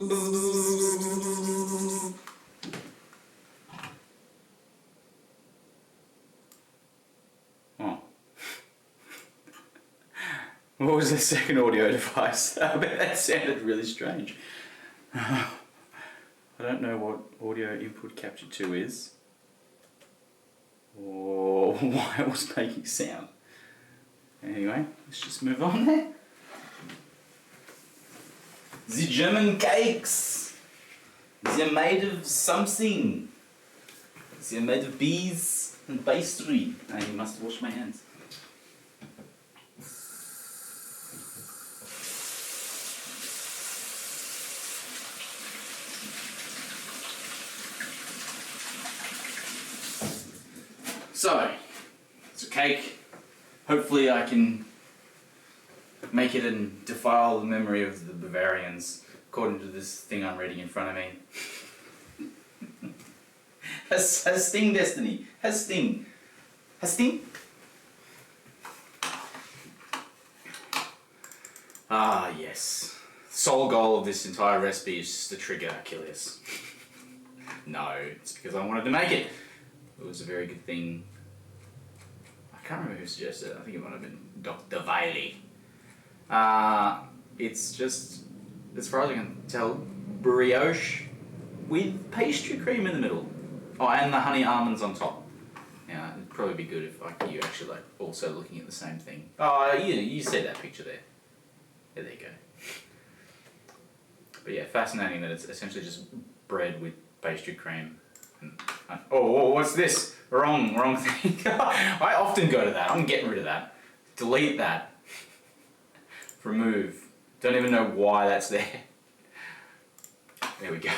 Oh. What was the second audio device? I bet that sounded really strange. I don't know what audio input capture 2 is, or why it was making sound. Anyway, let's just move on there. The German cakes! They're made of something. They're made of bees and pastry. I must wash my hands. So, it's a cake. Hopefully I can make it and defile the memory of the Bavarians, according to this thing I'm reading in front of me. Has Sting Destiny? Has Sting? Ah, yes. Sole goal of this entire recipe is just to trigger Achilles. No, it's because I wanted to make it. It was a very good thing. I can't remember who suggested it. I think it might have been Dr. Wiley. It's just, as far as I can tell, brioche with pastry cream in the middle. Oh, and the honey almonds on top. Yeah, it'd probably be good if you actually also looking at the same thing. Oh, you see that picture there. Yeah, there you go. But yeah, fascinating that it's essentially just bread with pastry cream. Oh, what's this? Wrong thing. I often go to that. I'm getting rid of that. Delete that. Remove. Don't even know why that's there. There we go.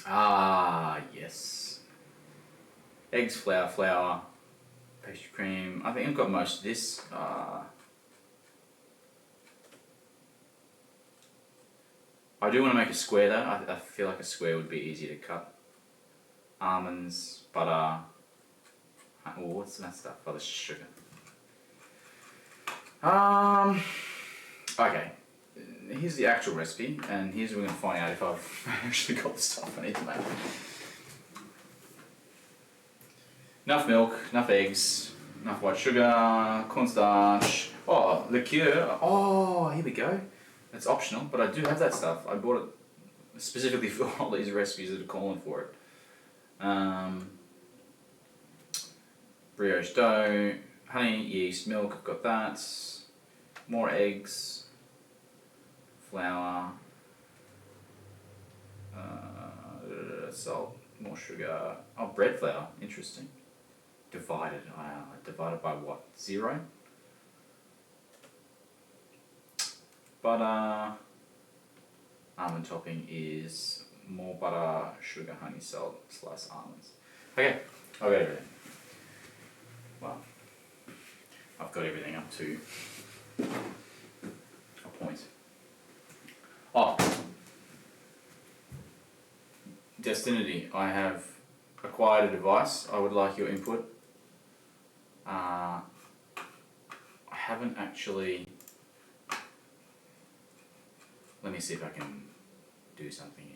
Ah, yes. Eggs, flour, pastry cream. I think I've got most of this. I do want to make a square though. I feel like a square would be easier to cut. Almonds, butter. Oh, what's that stuff? Oh, the sugar. Okay. Here's the actual recipe, and here's where we're going to find out if I've actually got the stuff I need to make. Enough milk, enough eggs, enough white sugar, cornstarch. Oh, liqueur. Oh, here we go. It's optional, but I do have that stuff. I bought it specifically for all these recipes that are calling for it. Brioche dough, honey, yeast, milk, I've got that. More eggs, flour, salt, more sugar. Oh, bread flour, interesting. Divided by what? 0? Butter. Almond topping is more butter, sugar, honey, salt, sliced almonds. Okay, I've got everything. Well, I've got everything up to a point. Oh, Destinity, I have acquired a device. I would like your input. I haven't actually... Let me see if I can do something here.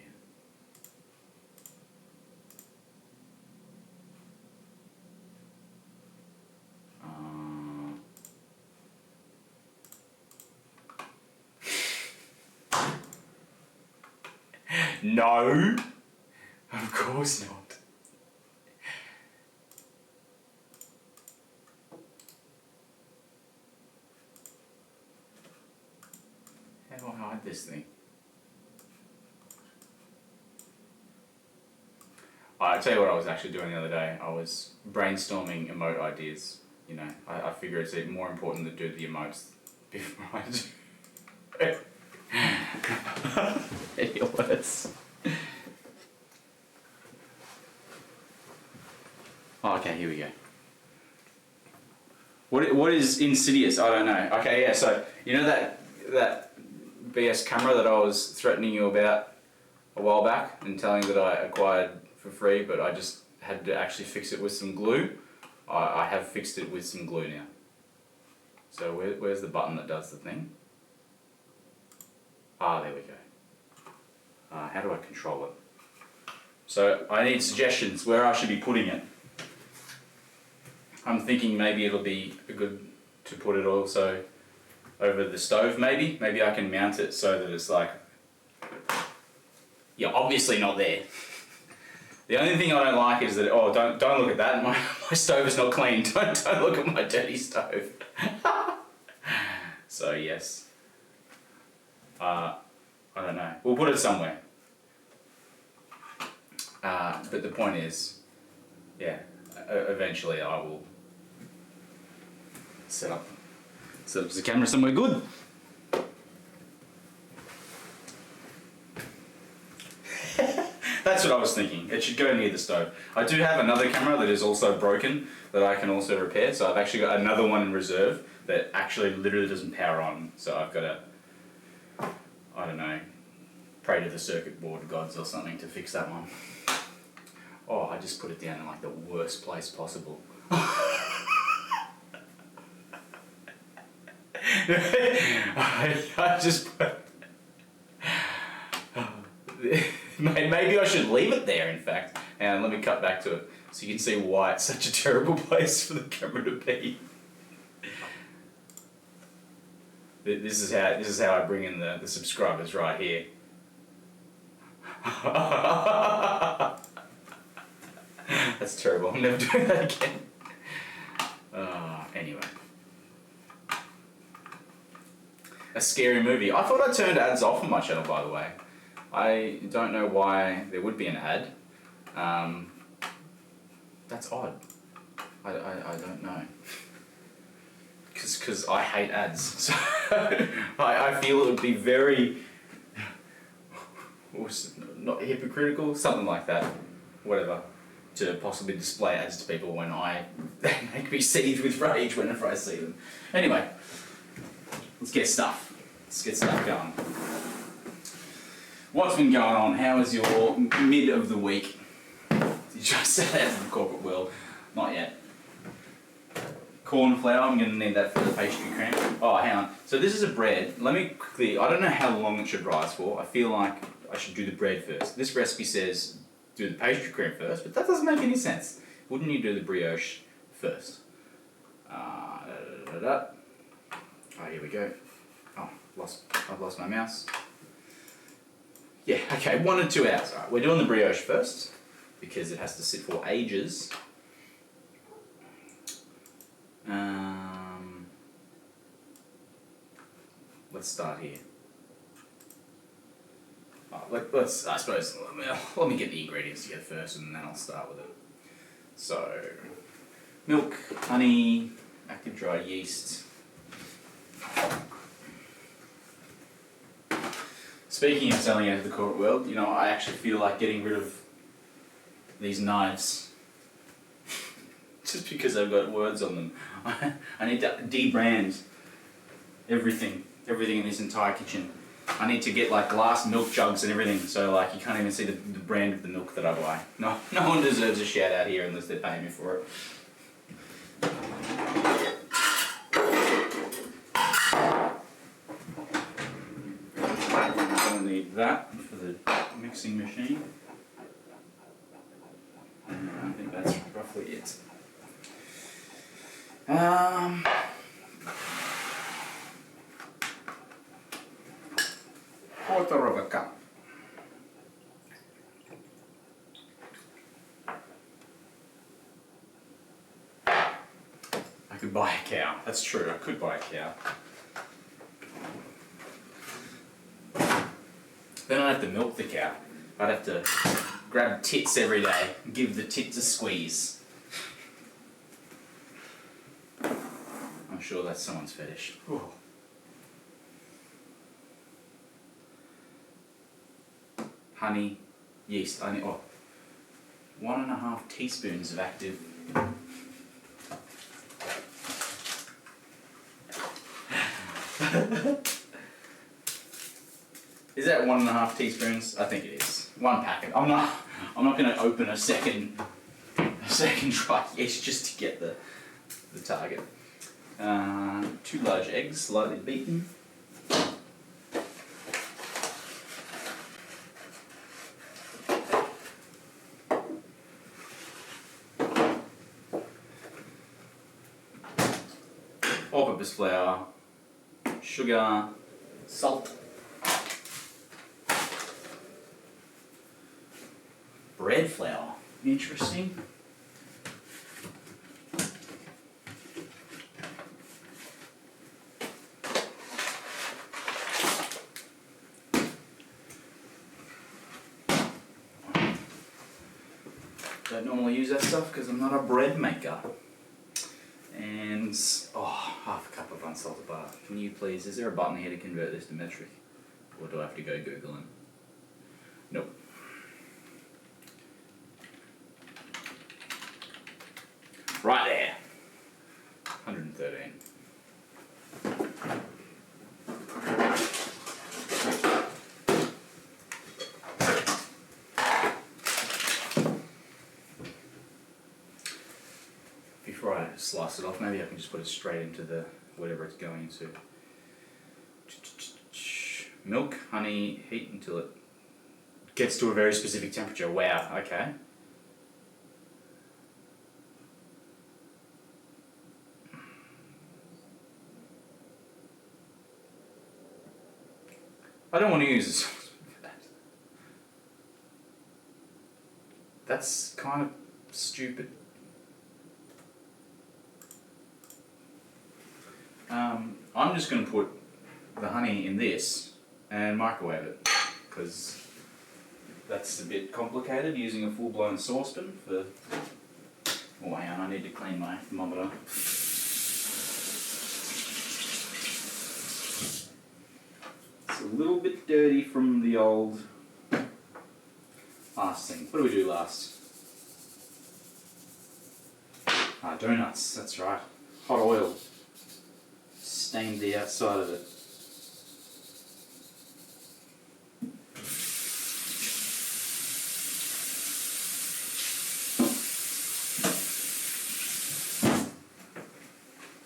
No, of course not. How do I hide this thing? I'll tell you what I was actually doing the other day. I was brainstorming emote ideas. You know, I figure it's even more important to do the emotes before I do. Any worse. Oh, okay, here we go. What is insidious? I don't know. Okay, yeah. So you know that BS camera that I was threatening you about a while back and telling you that I acquired for free, but I just had to actually fix it with some glue. I have fixed it with some glue now. So where's the button that does the thing? Ah, there we go. How do I control it? So I need suggestions where I should be putting it. I'm thinking maybe it'll be good to put it also over the stove maybe. Maybe I can mount it so that it's like, yeah, obviously not there. The only thing I don't like is that, don't look at that, my stove is not clean. Don't look at my dirty stove. So yes. I don't know. We'll put it somewhere. But the point is, yeah, eventually I will set up the camera somewhere good. That's what I was thinking. It should go near the stove. I do have another camera that is also broken that I can also repair. So I've actually got another one in reserve that actually literally doesn't power on. So I've got to, I don't know, pray to the circuit board gods or something to fix that one. Oh, I just put it down in like the worst place possible. I just put... Maybe I should leave it there, in fact. And let me cut back to it so you can see why it's such a terrible place for the camera to be. This is how I bring in the subscribers right here. That's terrible. I'm never doing that again. Anyway. A scary movie. I thought I turned ads off on my channel, by the way. I don't know why there would be an ad. That's odd. I don't know. Because I hate ads. So I feel it would be very... not hypocritical, something like that. Whatever. To possibly display ads to people when they make me seethe with rage whenever I see them. Anyway, let's get stuff going. What's been going on? How was your mid of the week? Did you just say that in the corporate world? Not yet. Corn flour, I'm going to need that for the pastry cream. Oh, hang on. So this is a bread. Let me quickly, I don't know how long it should rise for. I feel like I should do the bread first. This recipe says do the pastry cream first, but that doesn't make any sense. Wouldn't you do the brioche first? Oh, here we go. Oh, I've lost my mouse. Yeah, okay, 1 to 2 hours. All right, we're doing the brioche first because it has to sit for ages. Let's start here. Let's I suppose, let me get the ingredients together first and then I'll start with it. So, milk, honey, active dry yeast. Speaking of selling out of the corporate world, you know, I actually feel like getting rid of these knives just because they've got words on them. I need to debrand everything in this entire kitchen. I need to get like glass milk jugs and everything, so like you can't even see the brand of the milk that I buy. No one deserves a shout out here unless they're paying me for it. I'll need that for the mixing machine. And I think that's roughly it. Quarter of a cup. I could buy a cow. That's true, I could buy a cow. Then I'd have to milk the cow. I'd have to grab tits every day and give the tits a squeeze. I'm sure that's someone's fetish. Ooh. Honey, yeast. I need 1.5 teaspoons of active. Is that 1.5 teaspoons? I think it is. 1 packet. I'm not going to open a second dry yeast just to get the target. 2 large eggs, slightly beaten. all-purpose flour, sugar, salt, bread flour. Interesting. Don't normally use that stuff because I'm not a bread maker. And, half a cup of unsalted butter. Can you please, is there a button here to convert this to metric? Or do I have to go Googling? Nope. Right there. 113. Before I slice it off, maybe I can just put it straight into the whatever it's going into. Milk, honey, heat until it gets to a very specific temperature. Wow, okay. I don't want to use this. That's kind of stupid. I'm just going to put the honey in this and microwave it, because that's a bit complicated using a full-blown saucepan for... Oh, hang on, I need to clean my thermometer. It's a little bit dirty from the old last thing. What did we do last? Donuts, that's right. Hot oil. Stained the outside of it.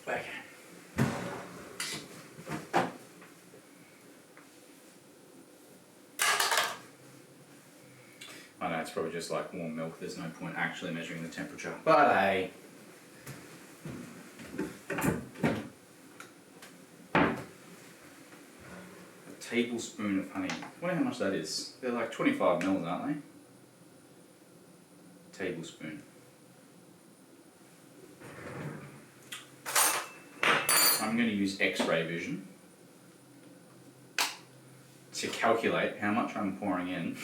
Okay. I know it's probably just like warm milk, there's no point actually measuring the temperature, but hey. Tablespoon of honey. I wonder how much that is. They're like 25 mils, aren't they? Tablespoon. I'm going to use X-ray vision to calculate how much I'm pouring in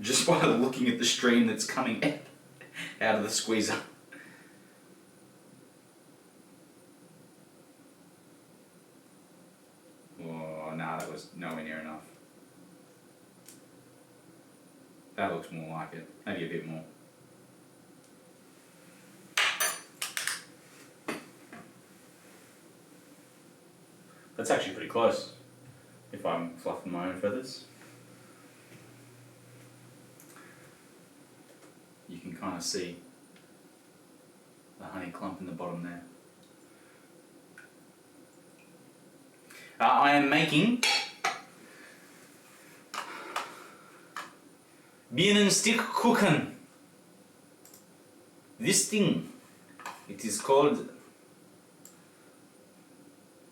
just by looking at the stream that's coming out of the squeezer. Oh, nah, that was nowhere near enough. That looks more like it. Maybe a bit more. That's actually pretty close, if I'm fluffing my own feathers. You can kind of see the honey clump in the bottom there. I am making Bienenstickkuchen. This thing, it is called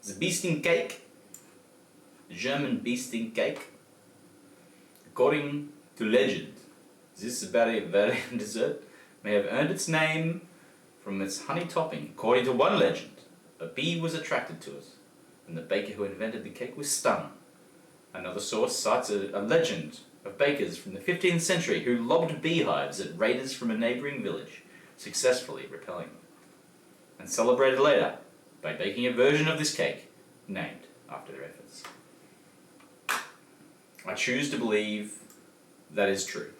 the beesting cake, the German beesting cake. According to legend, this very dessert may have earned its name from its honey topping. According to one legend, a bee was attracted to it, and the baker who invented the cake was stung. Another source cites a legend of bakers from the 15th century who lobbed beehives at raiders from a neighbouring village, successfully repelling them, and celebrated later by baking a version of this cake named after their efforts. I choose to believe that is true.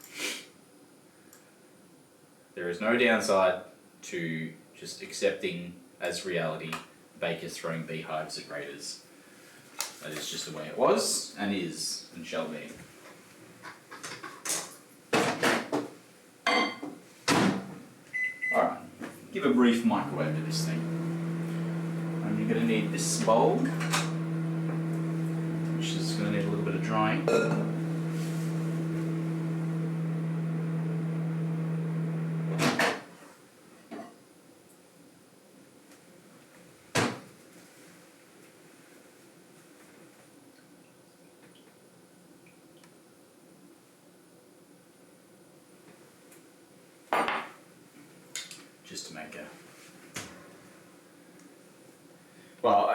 There is no downside to just accepting as reality bakers throwing beehives at raiders. That is just the way it was, and is, and shall be. Alright, give a brief microwave to this thing. And you're going to need this bowl, which is going to need a little bit of drying. to make a... Well,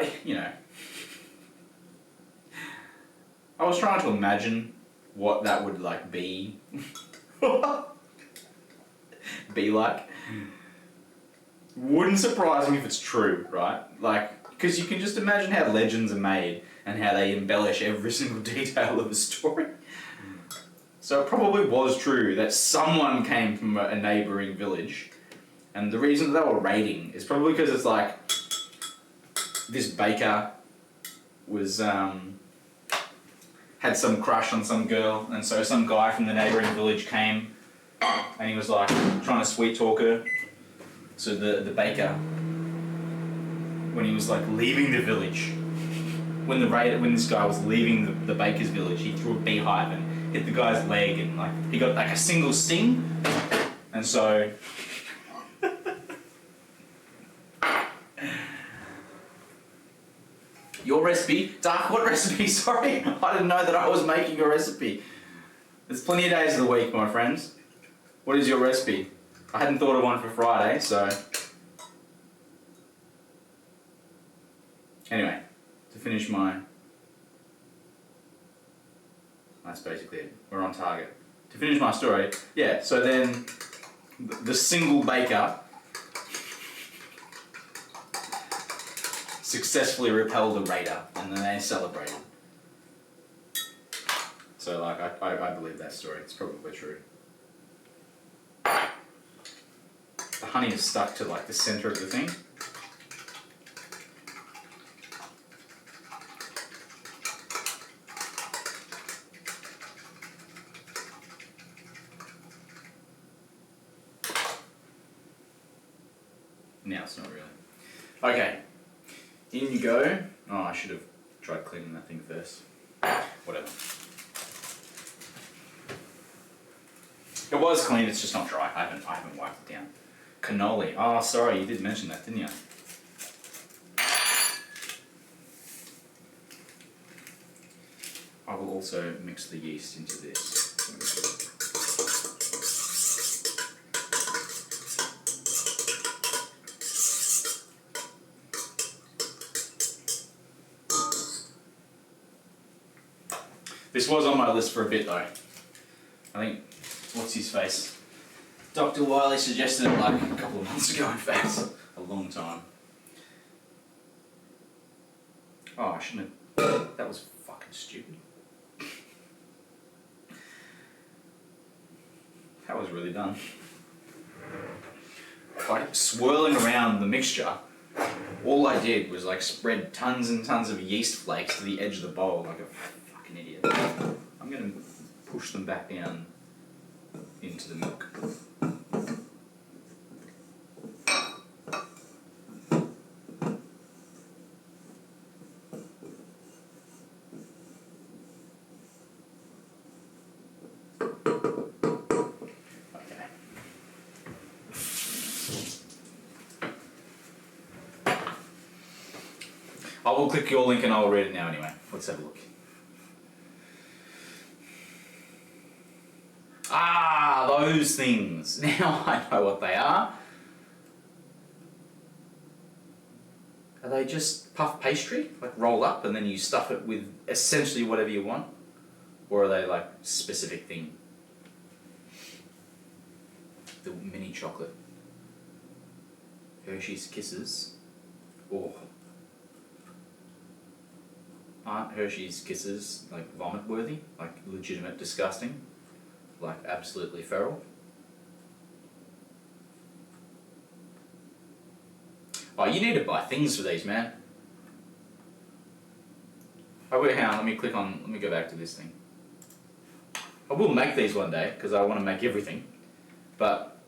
I was trying to imagine what that would like be like. Wouldn't surprise me if it's true, right? Like, because you can just imagine how legends are made and how they embellish every single detail of a story. So it probably was true that someone came from a neighbouring village, and the reason that they were raiding is probably because it's like this baker was had some crush on some girl, and so some guy from the neighbouring village came, and he was like trying to sweet talk her. So the baker, when he was like leaving the village, when this guy was leaving the baker's village, he threw a beehive and hit the guy's leg, and like he got like a single sting, and so your recipe, Dark, what recipe? Sorry, I didn't know that I was making a recipe. There's plenty of days of the week, my friends. What is your recipe? I hadn't thought of one for Friday, so anyway, to finish that's basically it. We're on target. To finish my story, yeah, so then the single baker successfully repelled a raider, and then they celebrated. So like, I believe that story. It's probably true. The honey is stuck to like the center of the thing. Now it's not really. Okay, in you go. Oh, I should have tried cleaning that thing first. Whatever. It was clean, it's just not dry. I haven't wiped it down. Cannoli. Oh, sorry, you did mention that, didn't you? I will also mix the yeast into this. This was on my list for a bit though. I think, what's his face? Dr. Wiley suggested it like a couple of months ago, in fact. A long time. Oh, I shouldn't have... That was fucking stupid. That was really dumb. By swirling around the mixture, all I did was like spread tons and tons of yeast flakes to the edge of the bowl like a fucking idiot. I'm gonna push them back down into the milk. I will click your link and I will read it now anyway. Let's have a look. Ah, those things. Now I know what they are. Are they just puff pastry? Like roll up and then you stuff it with essentially whatever you want? Or are they like specific thing? The mini chocolate. Hershey's Kisses. Oh. Aren't Hershey's Kisses like vomit worthy? Like legitimate disgusting? Like absolutely feral? Oh, you need to buy things for these, man. Oh wait, hang on, let me go back to this thing. I will make these one day, because I want to make everything. But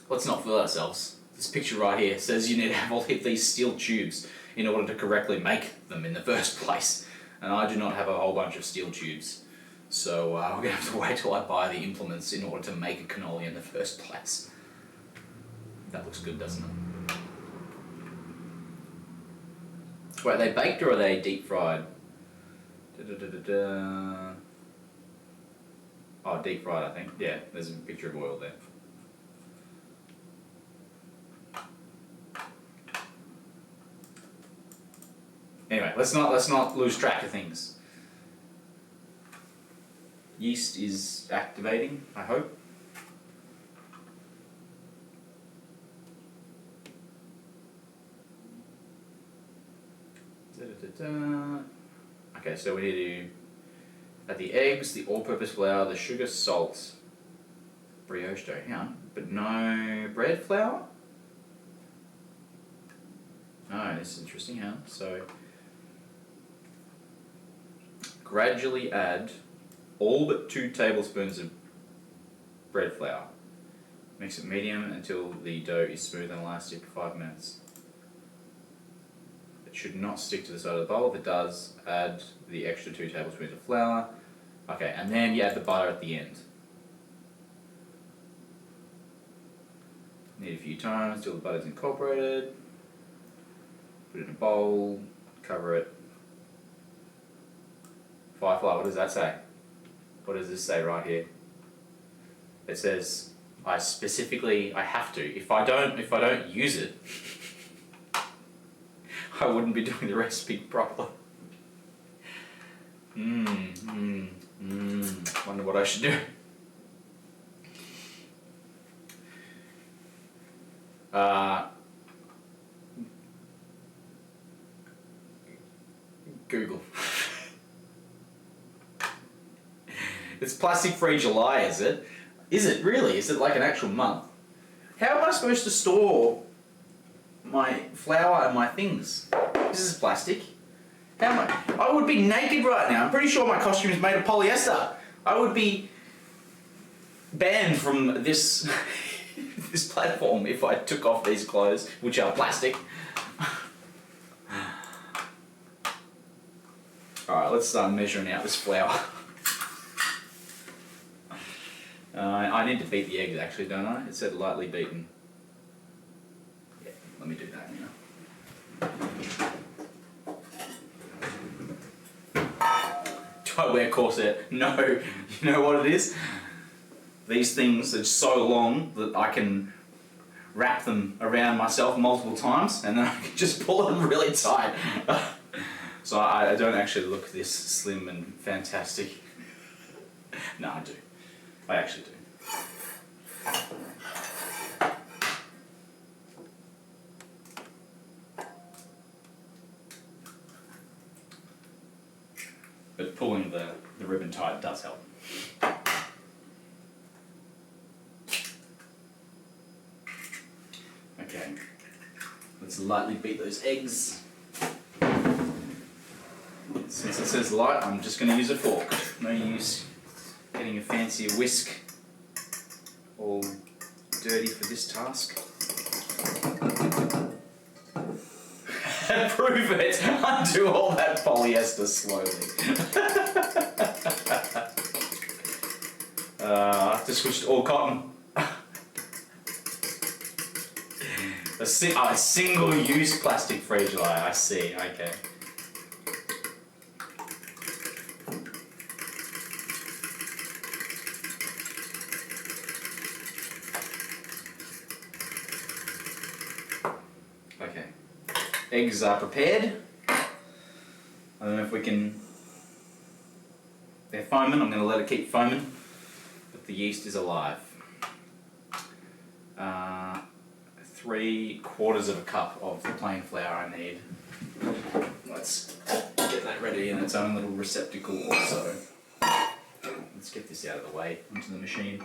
let's not fool ourselves. This picture right here says you need to have all of these steel tubes in order to correctly make them in the first place. And I do not have a whole bunch of steel tubes. So we're going to have to wait till I buy the implements in order to make a cannoli in the first place. That looks good, doesn't it? Wait, are they baked or are they deep fried? Oh, deep fried, I think. Yeah, there's a picture of oil there. Anyway, let's not lose track of things. Yeast is activating, I hope. Okay, so we need to add the eggs, the all-purpose flour, the sugar, salt, brioche dough. Yeah, but no bread flour. Oh, this is interesting. Huh? So gradually add all but 2 tablespoons of bread flour. Mix it medium until the dough is smooth and elastic for 5 minutes. It should not stick to the side of the bowl. If it does, add the extra 2 tablespoons of flour. Okay, and then you add the butter at the end. Knead a few times till the butter's incorporated. Put it in a bowl, cover it. Firefly, what does that say? What does this say right here? It says, I have to. If I don't use it, I wouldn't be doing the recipe properly. Wonder what I should do. Google. It's plastic-free July, is it? Is it really? Is it like an actual month? How am I supposed to store my flour and my things? This is plastic. How am I would be naked right now. I'm pretty sure my costume is made of polyester. I would be banned from this this platform if I took off these clothes, which are plastic. Alright, let's start measuring out this flour. I need to beat the eggs actually, don't I? It said lightly beaten. Yeah, let me do that now. Do I wear a corset? No. You know what it is? These things are so long that I can wrap them around myself multiple times and then I can just pull them really tight. So I don't actually look this slim and fantastic. No, I do. I actually do. But pulling the ribbon tight does help. Okay, let's lightly beat those eggs. Since it says light, I'm just going to use a fork. No use getting a fancy whisk all dirty for this task. Prove it! Undo all that polyester slowly. I have to switch to all cotton. A single-use plastic-free July, I see, okay. Okay, eggs are prepared. I don't know if we can... They're foaming, I'm going to let it keep foaming, but the yeast is alive. 3/4 of a cup of the plain flour I need. Let's get that ready in its own little receptacle also. Let's get this out of the way onto the machine.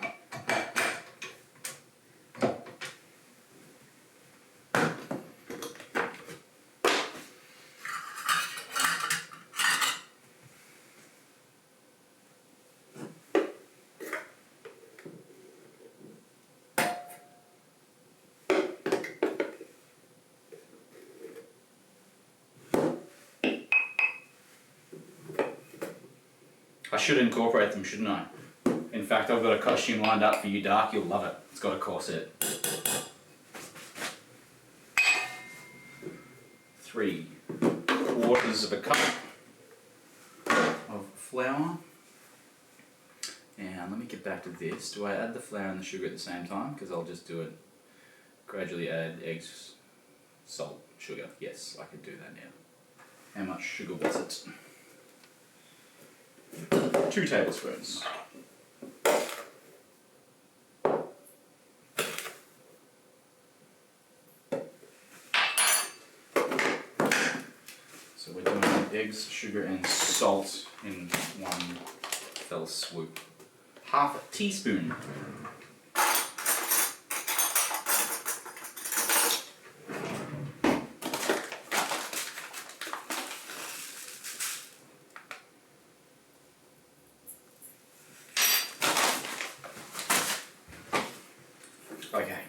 I should incorporate them, shouldn't I? In fact, I've got a costume lined up for you, Dark. You'll love it. It's got a corset. 3/4 of a cup of flour. And let me get back to this. Do I add the flour and the sugar at the same time? Because I'll just do it. Gradually add eggs, salt, sugar. Yes, I can do that now. How much sugar was it? 2 tablespoons. So we're doing eggs, sugar and salt in one fell swoop. Half a teaspoon. Okay.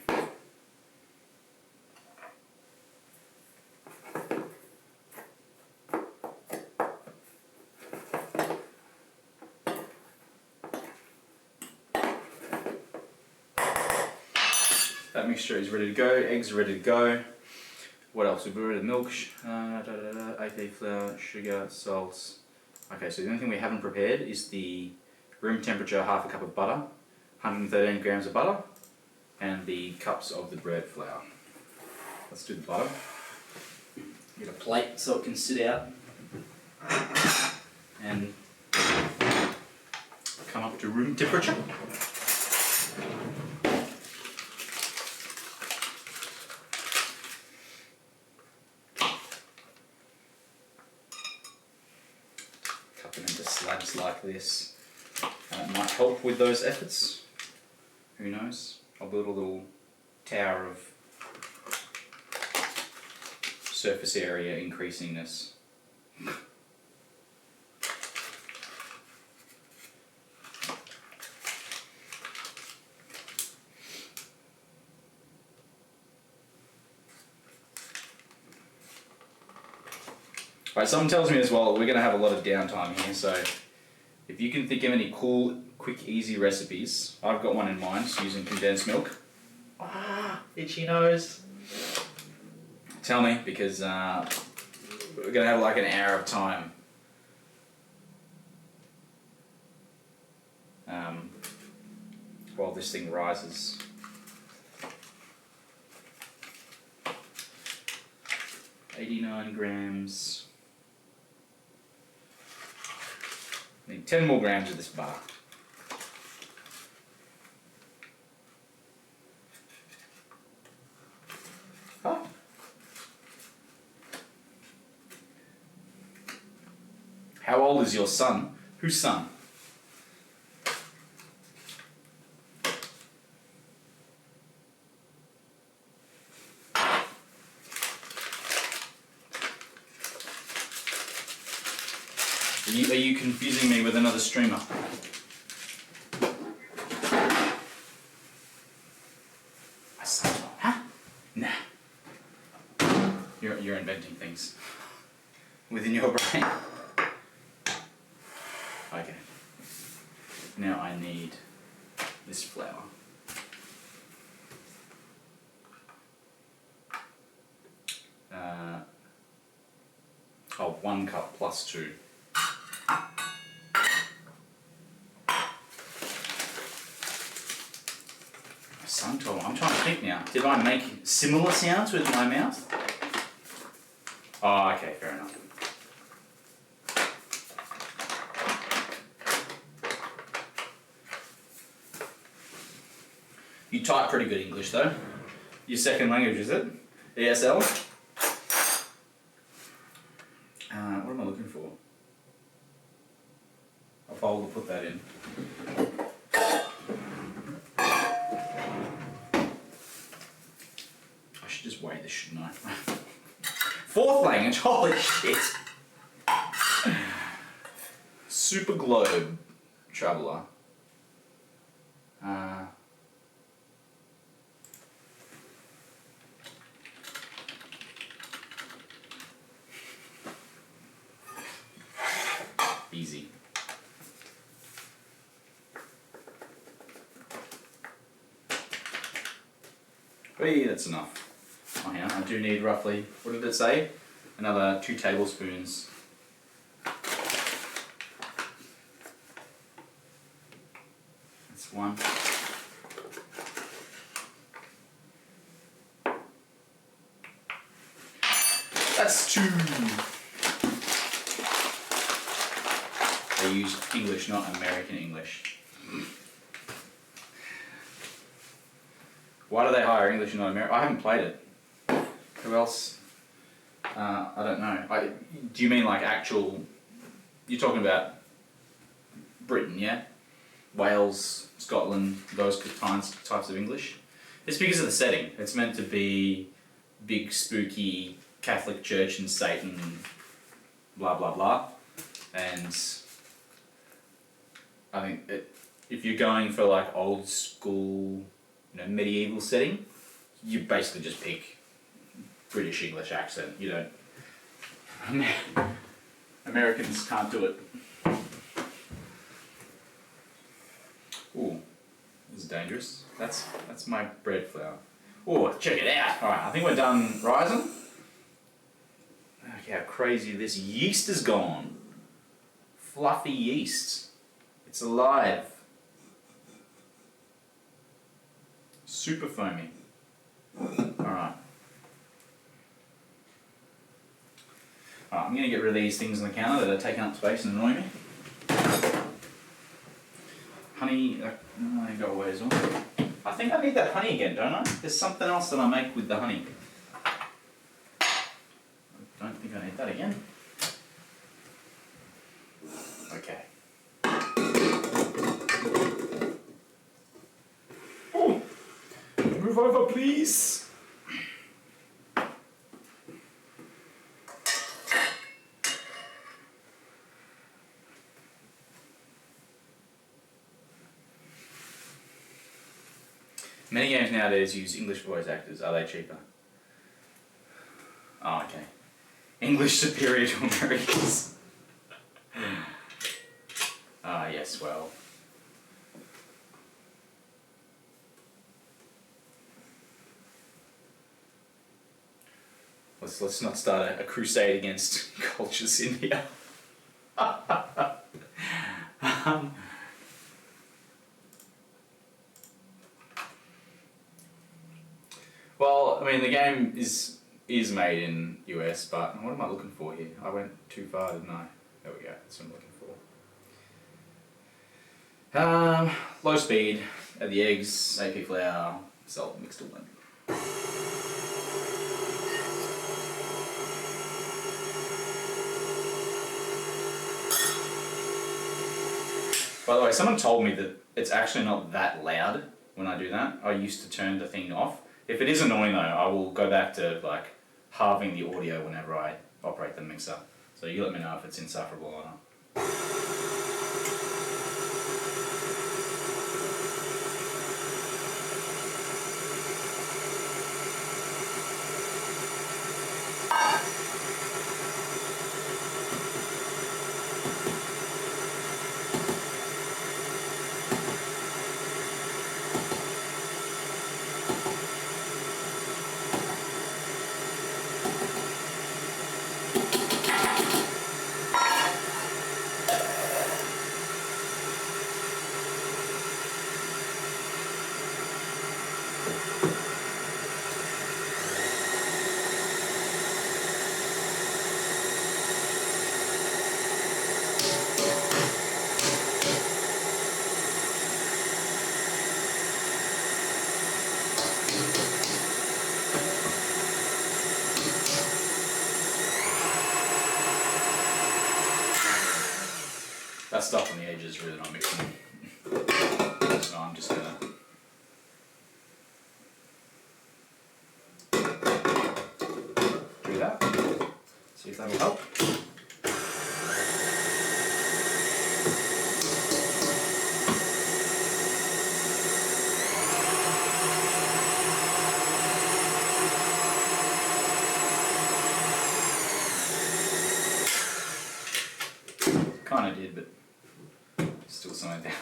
That mixture is ready to go, eggs are ready to go. What else? We've already milk, AP flour, sugar, salt. Okay, so the only thing we haven't prepared is the room temperature half a cup of butter, 113 grams of butter, and the cups of the bread flour. Let's do the butter. Get a plate so it can sit out and come up to room temperature. Cut them into slabs like this. It might help with those efforts. Who knows? I'll build a little tower of surface area increasingness. Right, someone tells me as well we're going to have a lot of downtime here, so if you can think of any cool, quick, easy recipes, I've got one in mind using condensed milk. Ah, itchy nose. Tell me, because we're going to have like an hour of time. While this thing rises. $89 grams. Need 10 more grams of this bar. Oh. How old is your son? Whose son? Are you confusing me with another streamer? My son? Huh? Nah. You're inventing things within your brain. Okay. Now I need this flour. Oh, 1 cup plus 2. I'm trying to think now. Did I make similar sounds with my mouth? Oh, okay, fair enough. You type pretty good English though. Your second language, is it? ESL? What am I looking for? A folder to put that in. Just weigh this, shouldn't I? 4th language, holy shit! Super Globe Traveller. Easy. Hey, that's enough. Oh, yeah, I do need roughly, what did it say? Another 2 tablespoons. That's 1. That's 2. they use English, not American English. Why do they hire English and not American? I haven't played it. Who else? I don't know. Do you mean like actual... You're talking about Britain, yeah? Wales, Scotland, those types of English? It's because of the setting. It's meant to be big, spooky Catholic Church and Satan, blah, blah, blah. And I think if you're going for like old school, medieval setting, you basically just pick British English accent. You don't... Americans can't do it. Ooh, this is dangerous. That's my bread flour. Ooh, check it out. Alright, I think we're done rising. Look how crazy this yeast has gone. Fluffy yeast. It's alive. Super foamy. Alright. I'm going to get rid of these things on the counter that are taking up space and annoy me. Honey, I go away as well. I think I need that honey again, don't I? There's something else that I make with the honey. I don't think I need that again. Okay. Oh, move over, please. Many games nowadays use English voice actors. Are they cheaper? Oh, okay. English superior to Americans. Ah, yes, well. Let's not start a crusade against cultures in here. Well, I mean, the game is made in US, but what am I looking for here? I went too far, didn't I? There we go, that's what I'm looking for. Low speed, add the eggs, AP flour, salt, mix to blend. By the way, someone told me that it's actually not that loud when I do that. I used to turn the thing off. If it is annoying though, I will go back to like halving the audio whenever I operate the mixer. So you let me know if it's insufferable or not. That stuff on the edge is really not mixing. So I'm just gonna do that. See if that will help. Kinda did, but still something there.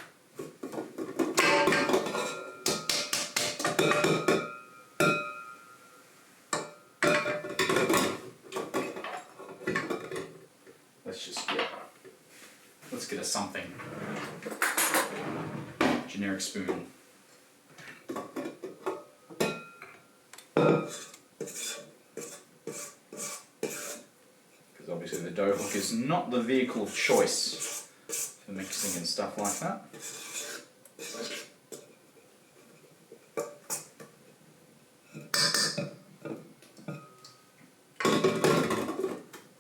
Let's get us something. Generic spoon. Because obviously the dough hook is not the vehicle of choice for mixing and stuff like that.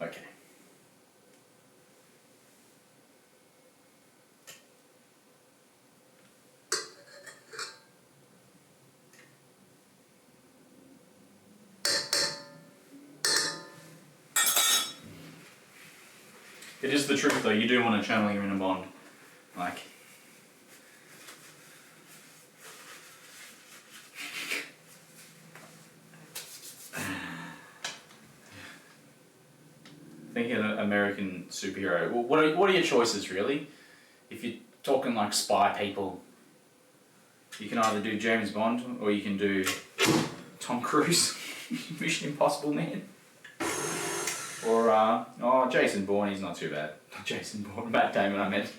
Okay. It is the truth though, you do want to channel your inner bond. Like, thinking of an American superhero, well, what are your choices really? If you're talking like spy people, you can either do James Bond or you can do Tom Cruise, Mission Impossible Man. Or, Jason Bourne, he's not too bad. Not Jason Bourne, Matt Damon I meant.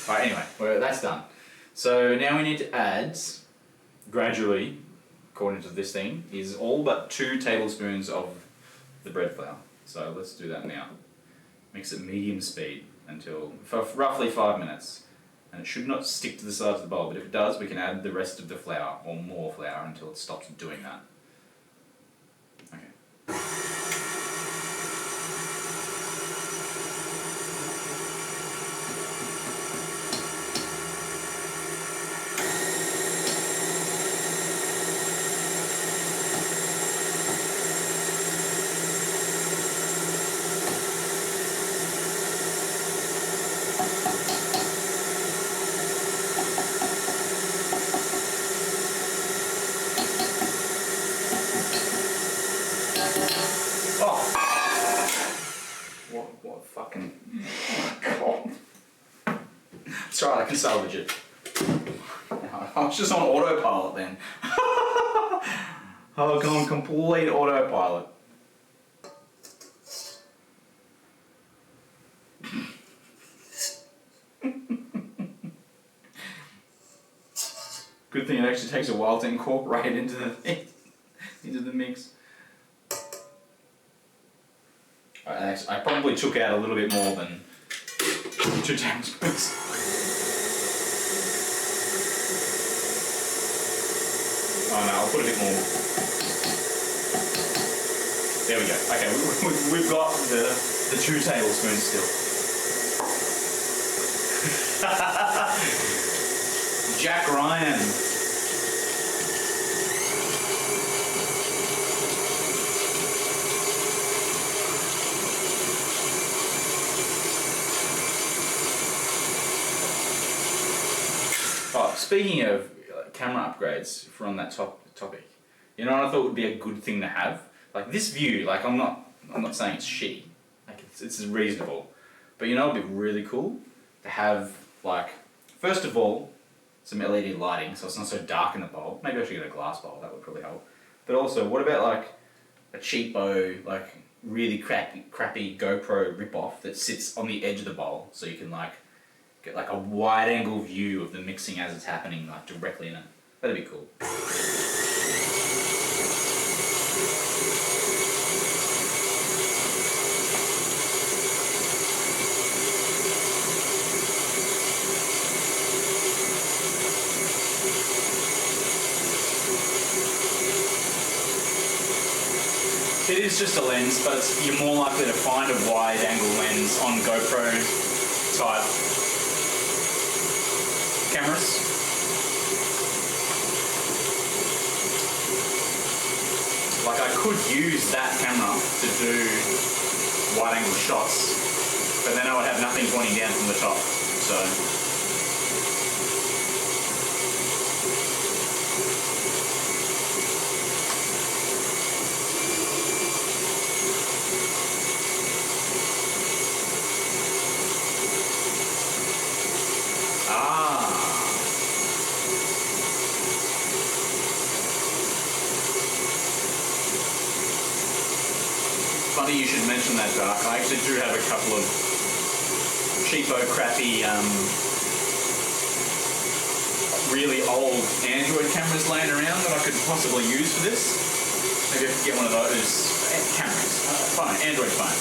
Alright, anyway, well, that's done. So now we need to add, gradually, according to this thing, is all but 2 tablespoons of the bread flour. So let's do that now. Mix it medium speed for roughly 5 minutes. And it should not stick to the sides of the bowl, but if it does, we can add the rest of the flour, or more flour, until it stops doing that. Okay. What fucking... God. It's alright, I can salvage it. I was just on autopilot then. I've gone complete autopilot. Good thing it actually takes a while to incorporate into the mix. I probably took out a little bit more than 2 tablespoons. Oh no, I'll put a bit more. There we go. Okay, we've got the 2 tablespoons still. Jack Ryan. Oh, speaking of camera upgrades, if we're on that topic, you know what I thought would be a good thing to have? Like this view, like I'm not saying it's shitty, like it's reasonable, but you know it'd be really cool to have, like, first of all, some LED lighting so it's not so dark in the bowl. Maybe I should get a glass bowl, that would probably help. But also, what about like a cheapo, like really crappy GoPro rip-off that sits on the edge of the bowl so you can like get like a wide angle view of the mixing as it's happening, like directly in it. That'd be cool. It is just a lens, but you're more likely to find a wide angle lens on GoPro type cameras. Like I could use that camera to do wide angle shots, but then I would have nothing pointing down from the top, so. Funny you should mention that, Dark. I actually do have a couple of cheapo, crappy, really old Android cameras laying around that I could possibly use for this. Maybe I could get one of those cameras. Phone, Android phone.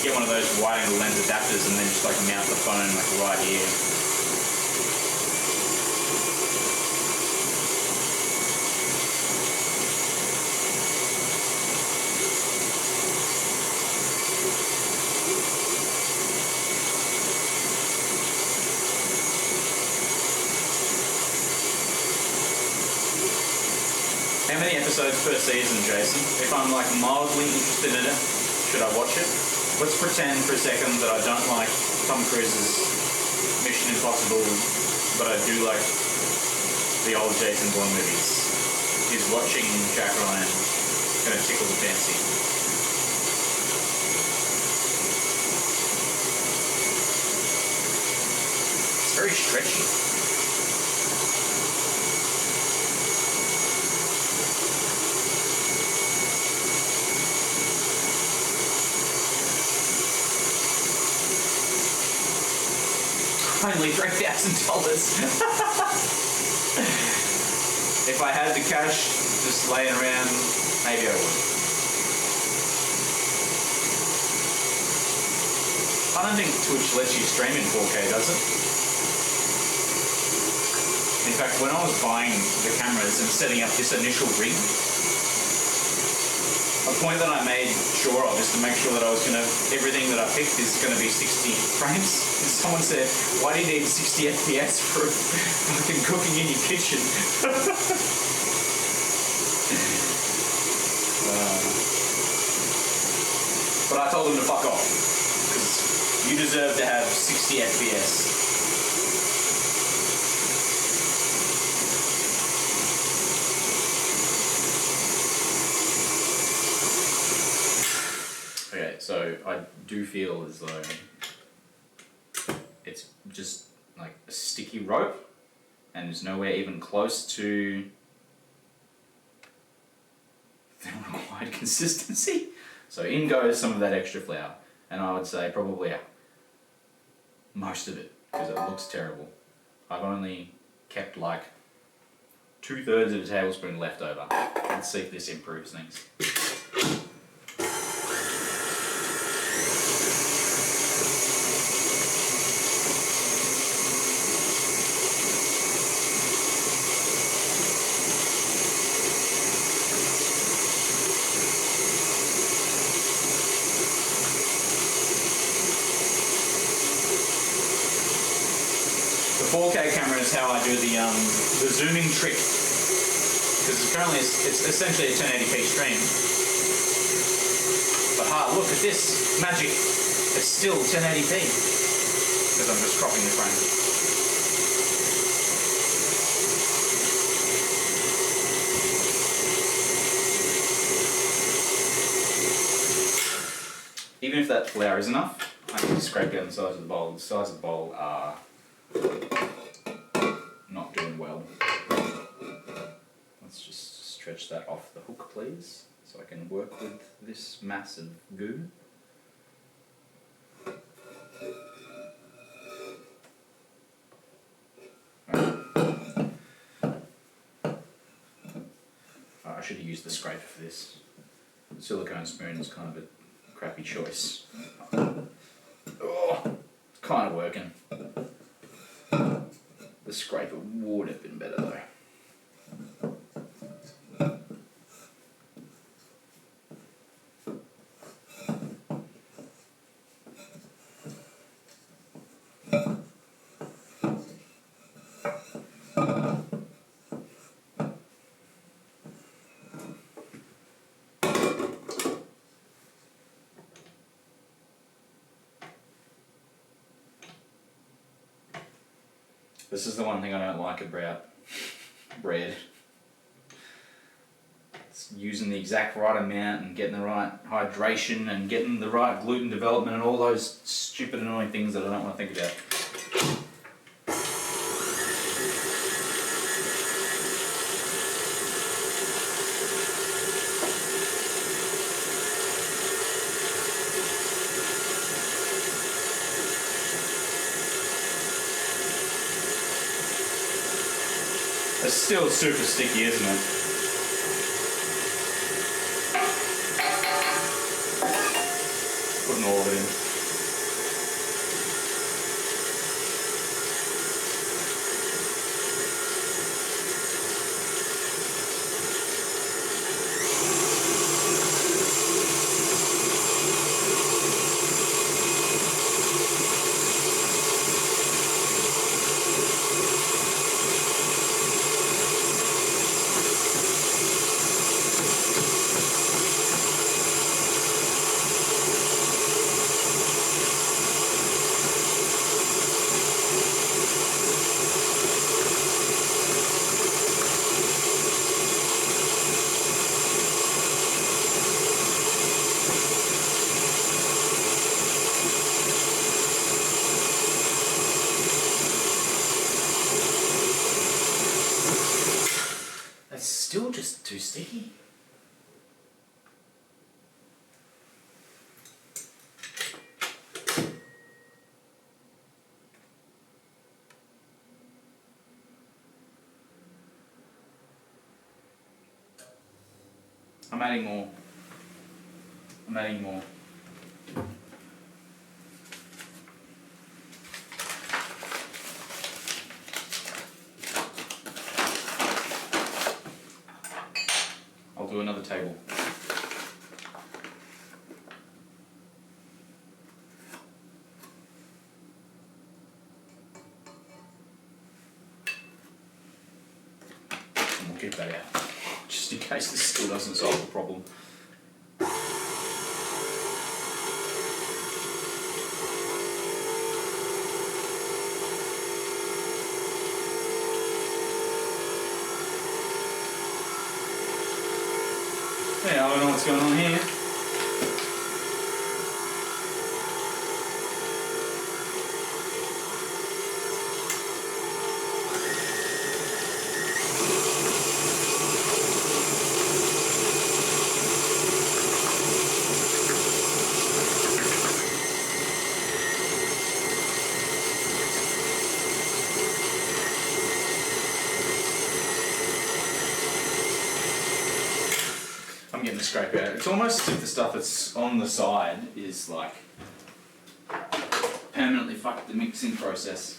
get one of those wide angle lens adapters and then just like mount the phone like right here. How many episodes per season, Jason? If I'm like mildly interested in it, should I watch it? Let's pretend for a second that I don't like Tom Cruise's Mission Impossible, but I do like the old Jason Bourne movies. Is watching Jack Ryan gonna tickle the fancy? It's very stretchy. Only $3,000. If I had the cash just laying around, maybe I would. I don't think Twitch lets you stream in 4K, does it? In fact, when I was buying the cameras and setting up this initial rig, a point that I made sure of is to make sure that everything that I picked is going to be 60 frames. And someone said, why do you need 60 FPS for fucking cooking in your kitchen? But I told them to fuck off, because you deserve to have 60 FPS. Okay, so I do feel as though it's just like a sticky rope and there's nowhere even close to the required consistency. So in goes some of that extra flour, and I would say probably most of it, because it looks terrible. I've only kept like 2/3 of a tablespoon left over. Let's see if this improves things. The 4K camera is how I do the zooming trick, because currently it's essentially a 1080p stream. But look at this magic! It's still 1080p because I'm just cropping the frame. Even if that flour is enough, I can just scrape down the sides of the bowl. The sides of the bowl are not doing well. Let's just stretch that off the hook, please, so I can work with this massive goo. I should have used the scraper for this. The silicone spoon is kind of a crappy choice. Oh, it's kind of working. The scraper would have been better though. This is the one thing I don't like about bread. It's using the exact right amount and getting the right hydration and getting the right gluten development and all those stupid annoying things that I don't want to think about. It's still super sticky, isn't it? Putting all of it in. sticky. I'm adding more. I'll do another table. And we'll keep that out, just in case this still doesn't solve the problem. Yeah, I don't know what's going on here. I'm getting the scrape out. It's almost as if the stuff that's on the side is like permanently fucked the mixing process.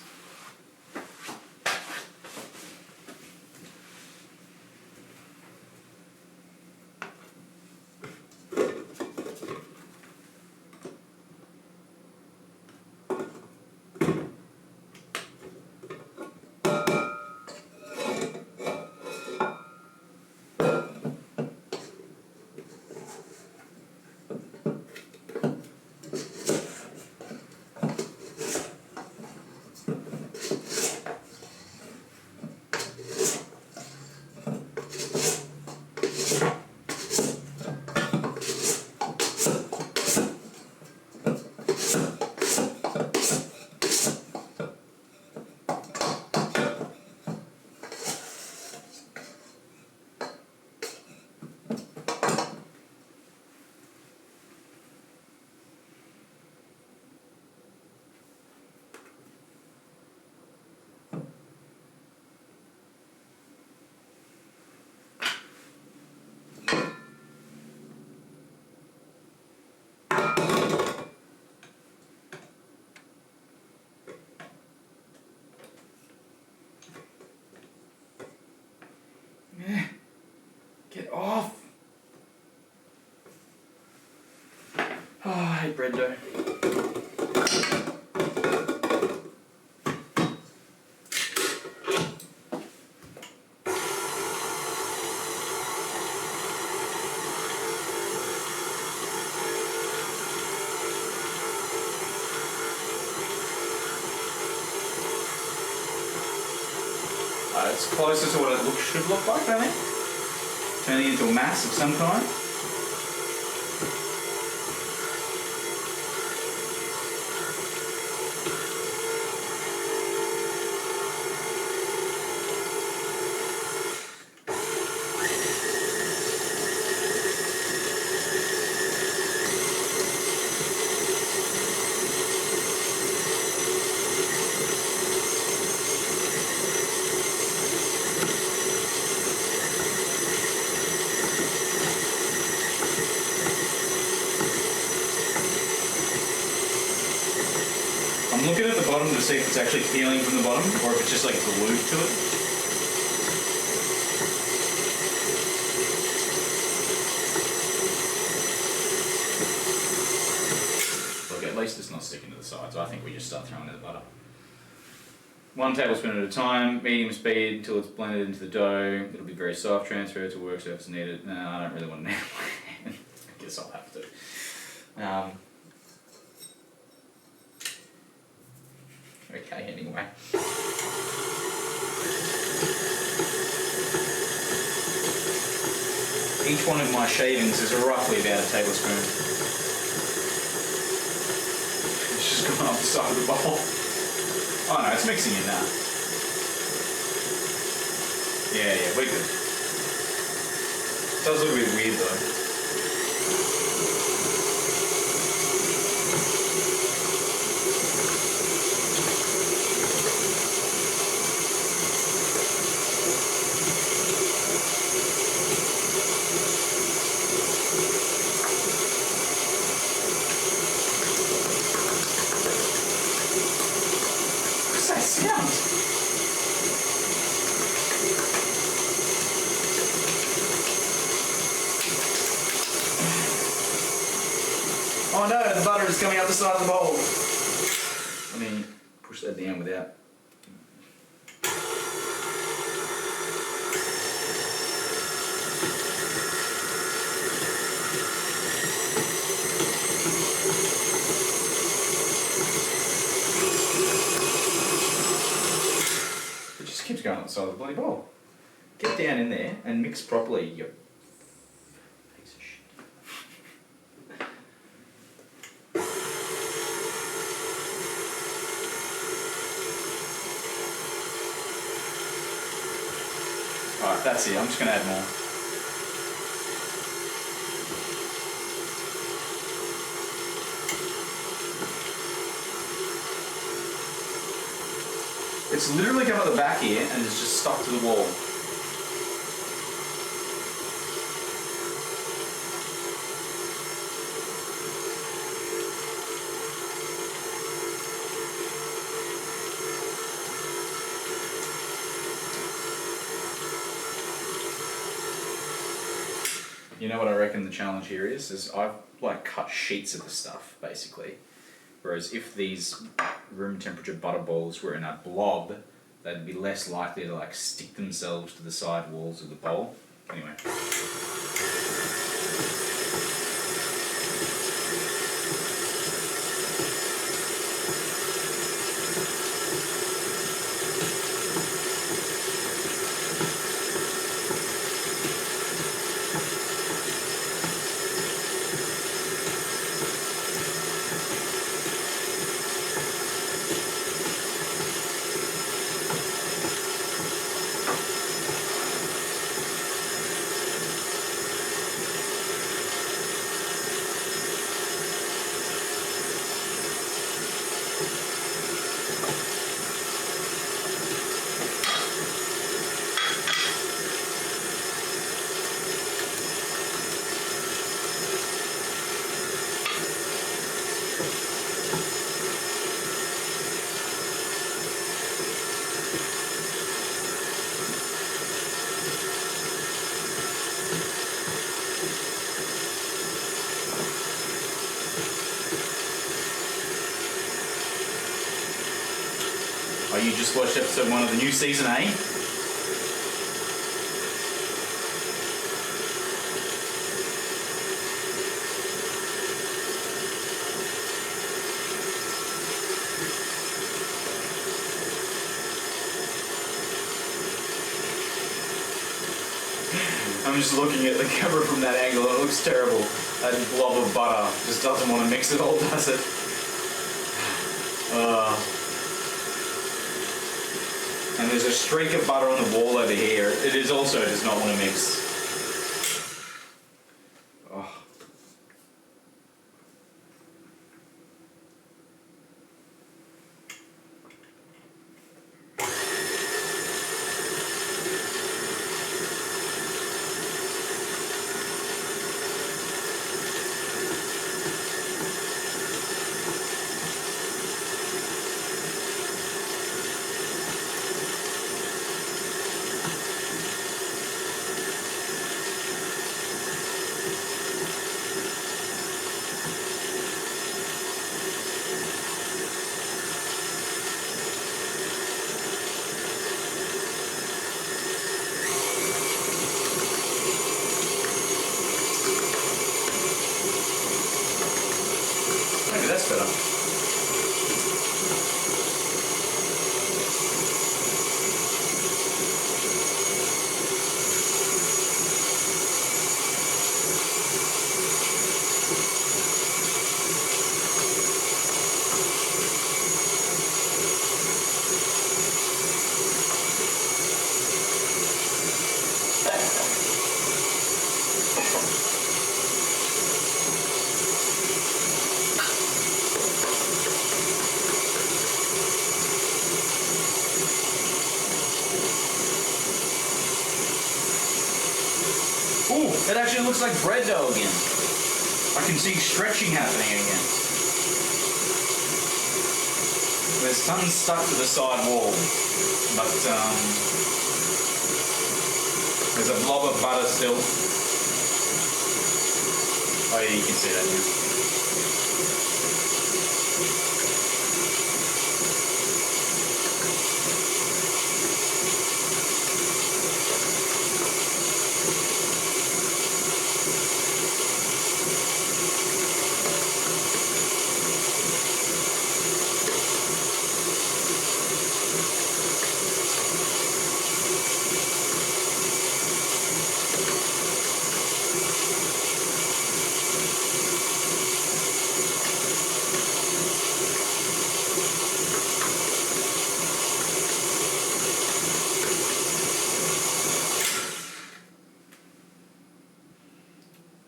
Get off! Oh, I hate bread dough. It's closer to what it should look like, I think. Turning into a mass of some kind. I'm looking at the bottom to see if it's actually peeling from the bottom or if it's just like glued to it. Look, at least it's not sticking to the sides. I think we just start throwing in the butter. 1 tablespoon at a time, medium speed until it's blended into the dough. It'll be very soft. Transfer to work surface needed. No, I don't really want to. I guess I'll have to. Okay, anyway. Each one of my shavings is roughly about a tablespoon. It's just gone off the side of the bowl. Oh no, it's mixing in now. Yeah, we're good. Does look a bit weird though. What's that sound? Oh no, the butter is coming out the side of the bowl. Let me push that down without. It just keeps going on the side of the bloody bowl. Get down in there and mix properly, you piece of shit. Alright, that's it. I'm just going to add more. It's literally come at the back here and it's just stuck to the wall. You know what I reckon the challenge here is I've like cut sheets of the stuff basically. Whereas if these room temperature butter balls were in a blob, they'd be less likely to like stick themselves to the side walls of the bowl. Anyway. Oh, you just watched episode 1 of the new season, eh? I'm just looking at the camera from that angle. It looks terrible. That blob of butter just doesn't want to mix it all, does it? And there's a streak of butter on the wall over here. It is also does not want to mix. Oh. Maybe that's better. actually looks like bread dough again. I can see stretching happening again. There's some stuck to the side wall, but there's a blob of butter still. Oh yeah, you can see that now.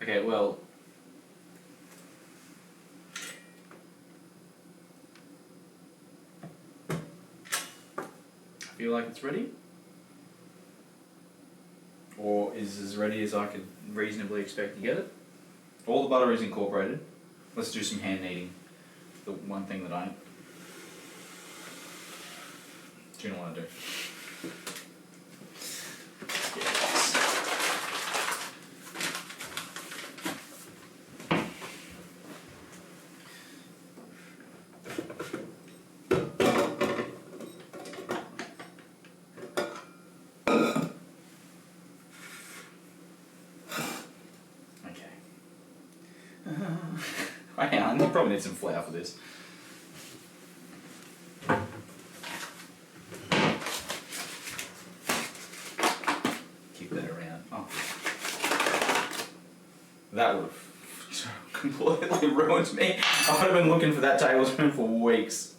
Okay, well, I feel like it's ready, or is as ready as I could reasonably expect to get it. All the butter is incorporated. Let's do some hand kneading. The one thing that I do not want to do. Hang on, I probably need some flour for this. Keep that around. Oh. That would have completely ruined me. I would have been looking for that tablespoon for weeks.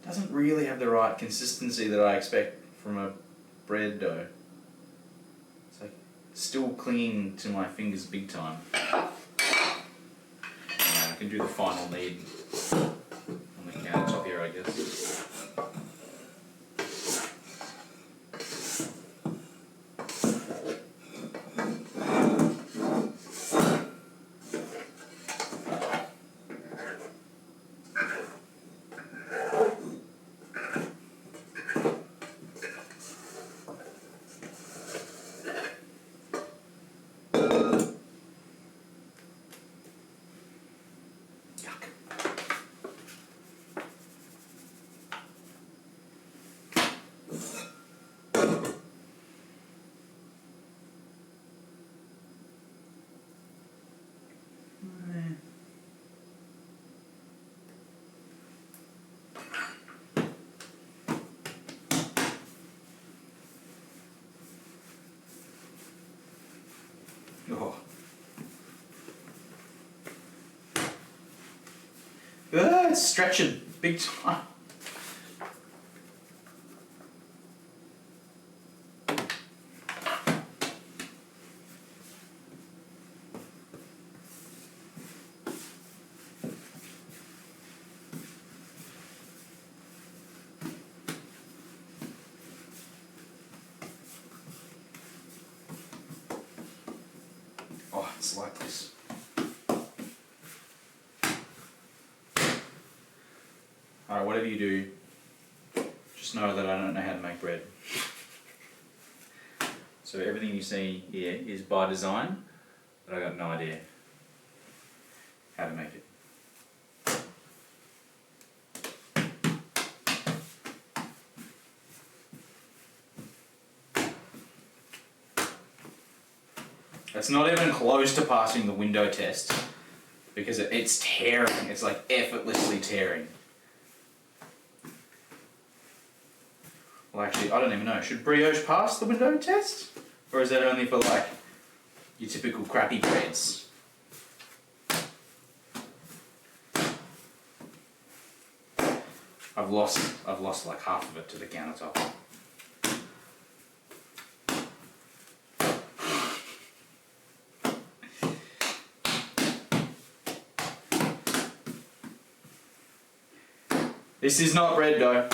Doesn't really have the right consistency that I expect from a bread dough. It's like still clinging to my fingers big time. Yeah, I can do the final knead on the countertop here, I guess. Oh. It's stretching big time. Oh, it's like this. Alright, whatever you do, just know that I don't know how to make bread. So everything you see here is by design, but I got no idea how to make it. It's not even close to passing the window test because it's tearing. It's like effortlessly tearing. Well, actually, I don't even know. Should brioche pass the window test? Or is that only for like your typical crappy breads? I've lost like half of it to the countertop. This is not bread dough.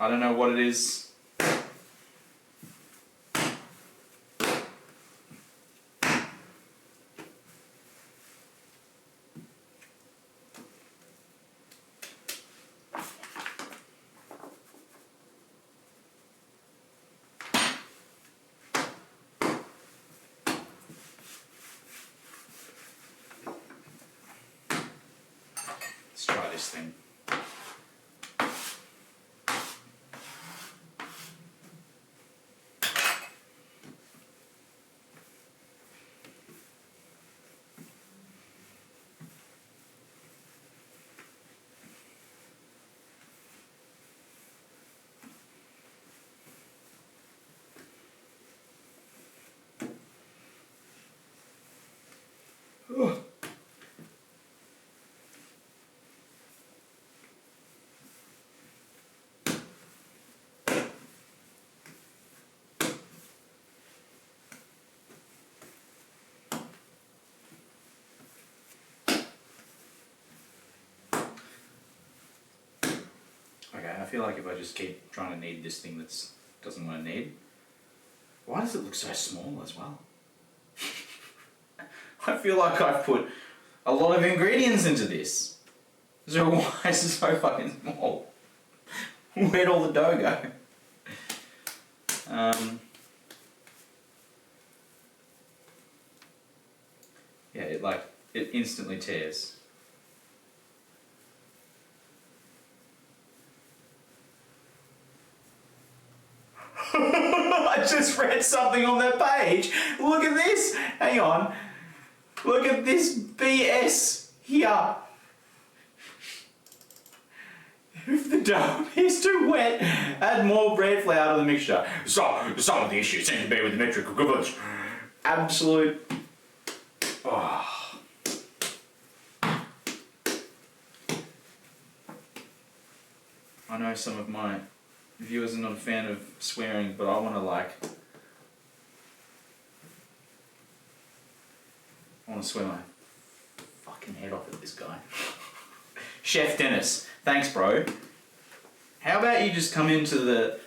I don't know what it is. Let's try this thing. Ugh. Okay, I feel like if I just keep trying to knead this thing that doesn't want to knead, why does it look so small as well? I feel like I've put a lot of ingredients into this. So why is it so fucking small? Where'd all the dough go? Yeah, it instantly tears. I just read something on that page. Look at this. Hang on. Look at this BS here. If the dough is too wet, add more bread flour to the mixture. So, some of the issues seem to be with the metric equivalents. Absolute. Oh. I know some of my viewers are not a fan of swearing, but I want to swear my fucking head off at this guy. Chef Dennis, thanks bro. How about you just come into the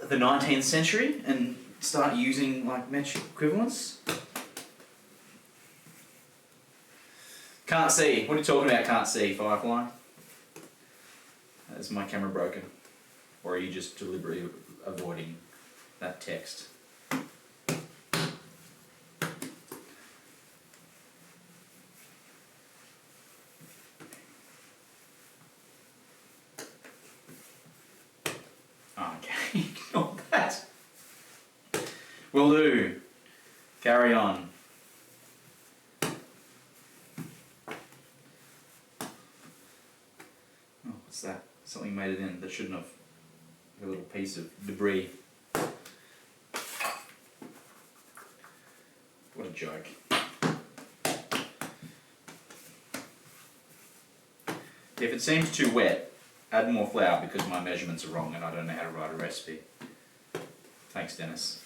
19th century and start using like metric equivalents? Can't see. What are you talking about? Can't see, Firefly? Is my camera broken? Or are you just deliberately avoiding that text? Okay, ignore that. Will do. Carry on. Oh, what's that? Something made it in that shouldn't have. A little piece of debris. What a joke. If it seems too wet, add more flour because my measurements are wrong and I don't know how to write a recipe. Thanks, Dennis.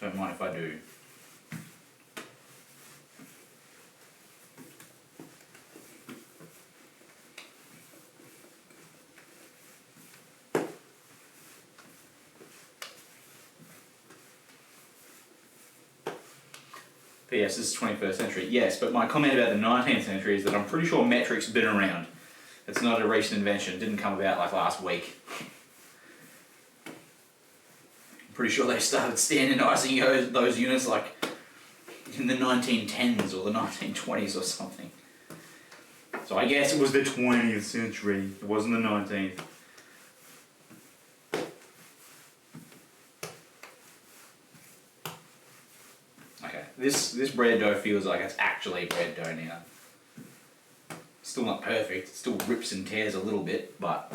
Don't mind if I do. P.S. This is 21st century. Yes, but my comment about the 19th century is that I'm pretty sure metric's been around. It's not a recent invention. It didn't come about like last week. I'm pretty sure they started standardising those units like in the 1910s or the 1920s or something. So I guess it was the 20th century. It wasn't the 19th. This bread dough feels like it's actually bread dough now. Still not perfect, it still rips and tears a little bit, but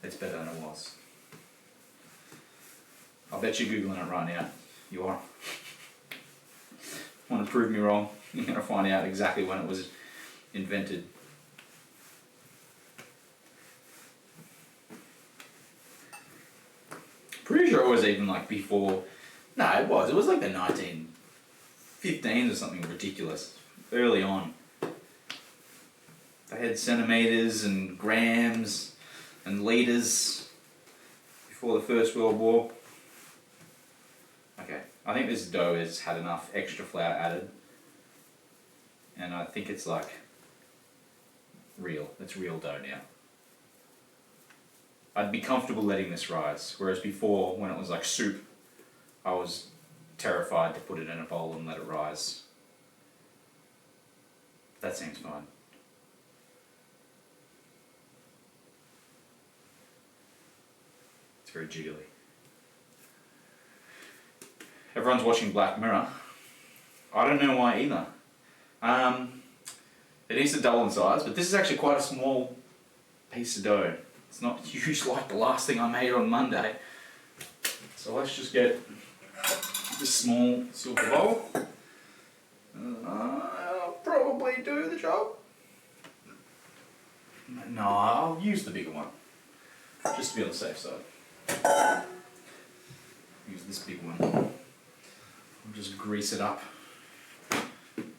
it's better than it was. I'll bet you're Googling it right now. You are. Want to prove me wrong? You're going to find out exactly when it was invented. Pretty sure it was even like before. No, it was. It was like the 1915s or something ridiculous. Early on. They had centimetres and grams and litres before the First World War. Okay, I think this dough has had enough extra flour added. And I think it's like real. It's real dough now. I'd be comfortable letting this rise. Whereas before, when it was like soup, I was terrified to put it in a bowl and let it rise. That seems fine. It's very jiggly. Everyone's watching Black Mirror. I don't know why either. It needs to double in size, but this is actually quite a small piece of dough. It's not huge like the last thing I made on Monday. So let's just get this small silver bowl. I'll probably do the job. No, I'll use the bigger one, just to be on the safe side. Use this big one. I'll just grease it up.